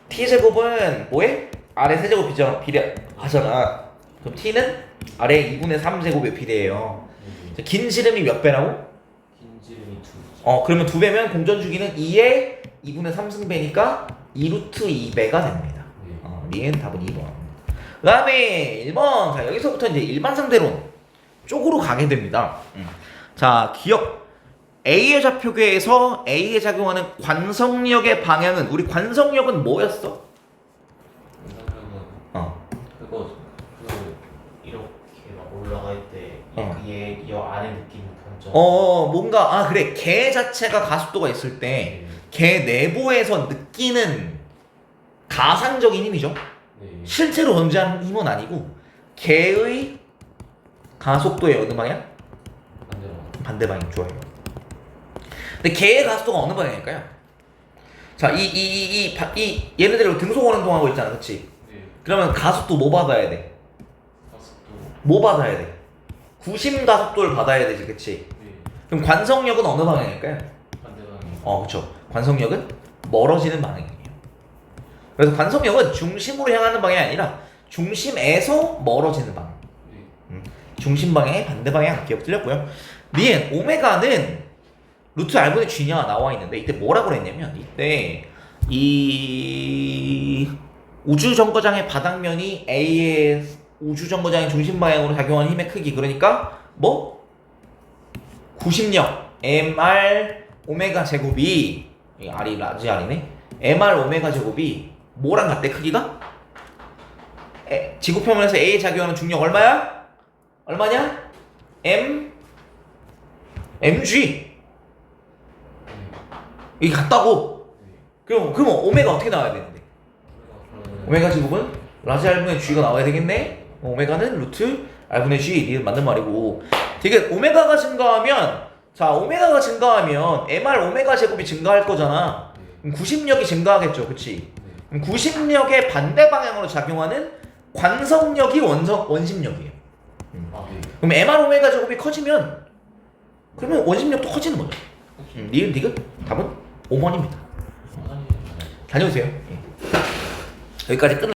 A: T제곱은 뭐에? R의 세제곱 비례하잖아. 그럼 T는 R의 2분의 3제곱에 비례해요.
B: 네.
A: 긴 지름이 몇 배라고?
B: 긴 지름이 2.
A: 그러면 2배면 공전주기는 2의 2분의 3승배니까 2루트 2배가 됩니다.
B: 네.
A: 니은 답은 2번. 그 다음에 1번. 자 여기서부터 이제 일반 상대론 쪽으로 가게 됩니다. 자 기억. A의 좌표계에서 A에 작용하는 관성력의 방향은 우리 관성력은 뭐였어?
B: 왜냐면은 그거 이렇게 막 올라갈 때 이 안에 느끼는 감정.
A: 뭔가 그래 개 자체가 가속도가 있을 때 개 내부에서 느끼는 가상적인 힘이죠.
B: 네.
A: 실제로 존재하는 힘은 아니고 개의 가속도의 어느 방향? 반대 방향. 좋아요. 근데 개의 가속도가 어느 방향일까요? 자, 얘네들 등속 원운동하고 있잖아, 그렇지?
B: 네.
A: 그러면 가속도 뭐 받아야 돼?
B: 가속도.
A: 뭐 받아야 돼? 구심 가속도를 받아야 되지, 그렇지?
B: 네.
A: 그럼 관성력은 어느 방향일까요?
B: 반대 방향.
A: 그렇죠. 관성력은 멀어지는 방향이에요. 그래서 관성력은 중심으로 향하는 방향이 아니라 중심에서 멀어지는 방향.
B: 네.
A: 중심 방향의 반대 방향. 기억 틀렸고요. 니은 오메가는 루트 R분의 G냐가 나와 있는데 이때 뭐라고 그랬냐면 이때 이 우주 정거장의 바닥면이 A의 우주 정거장의 중심 방향으로 작용하는 힘의 크기 그러니까 뭐 구심력 mr 오메가 제곱이 이 R이 라지 R이네. mr 오메가 제곱이 뭐랑 같대 크기가? 지구 표면에서 A에 작용하는 중력 얼마야? 얼마냐? mg 이게 같다고? 그럼 오메가 어떻게 나와야 되는데? 오메가 제곱은 라지 R분의 G가 나와야 되겠네? 오메가는 루트 R분의 G 이게 맞는 말이고 되게 오메가가 증가하면 mr 오메가 제곱이 증가할 거잖아. 그럼 구심력이 증가하겠죠, 그치? 그럼 구심력의 반대 방향으로 작용하는 관성력이 원심력이에요. 그럼 mr 오메가 제곱이 커지면 그러면 원심력도 커지는 거죠. 니은 디귿 답은 5번입니다. 다녀오세요. 여기까지 끝나.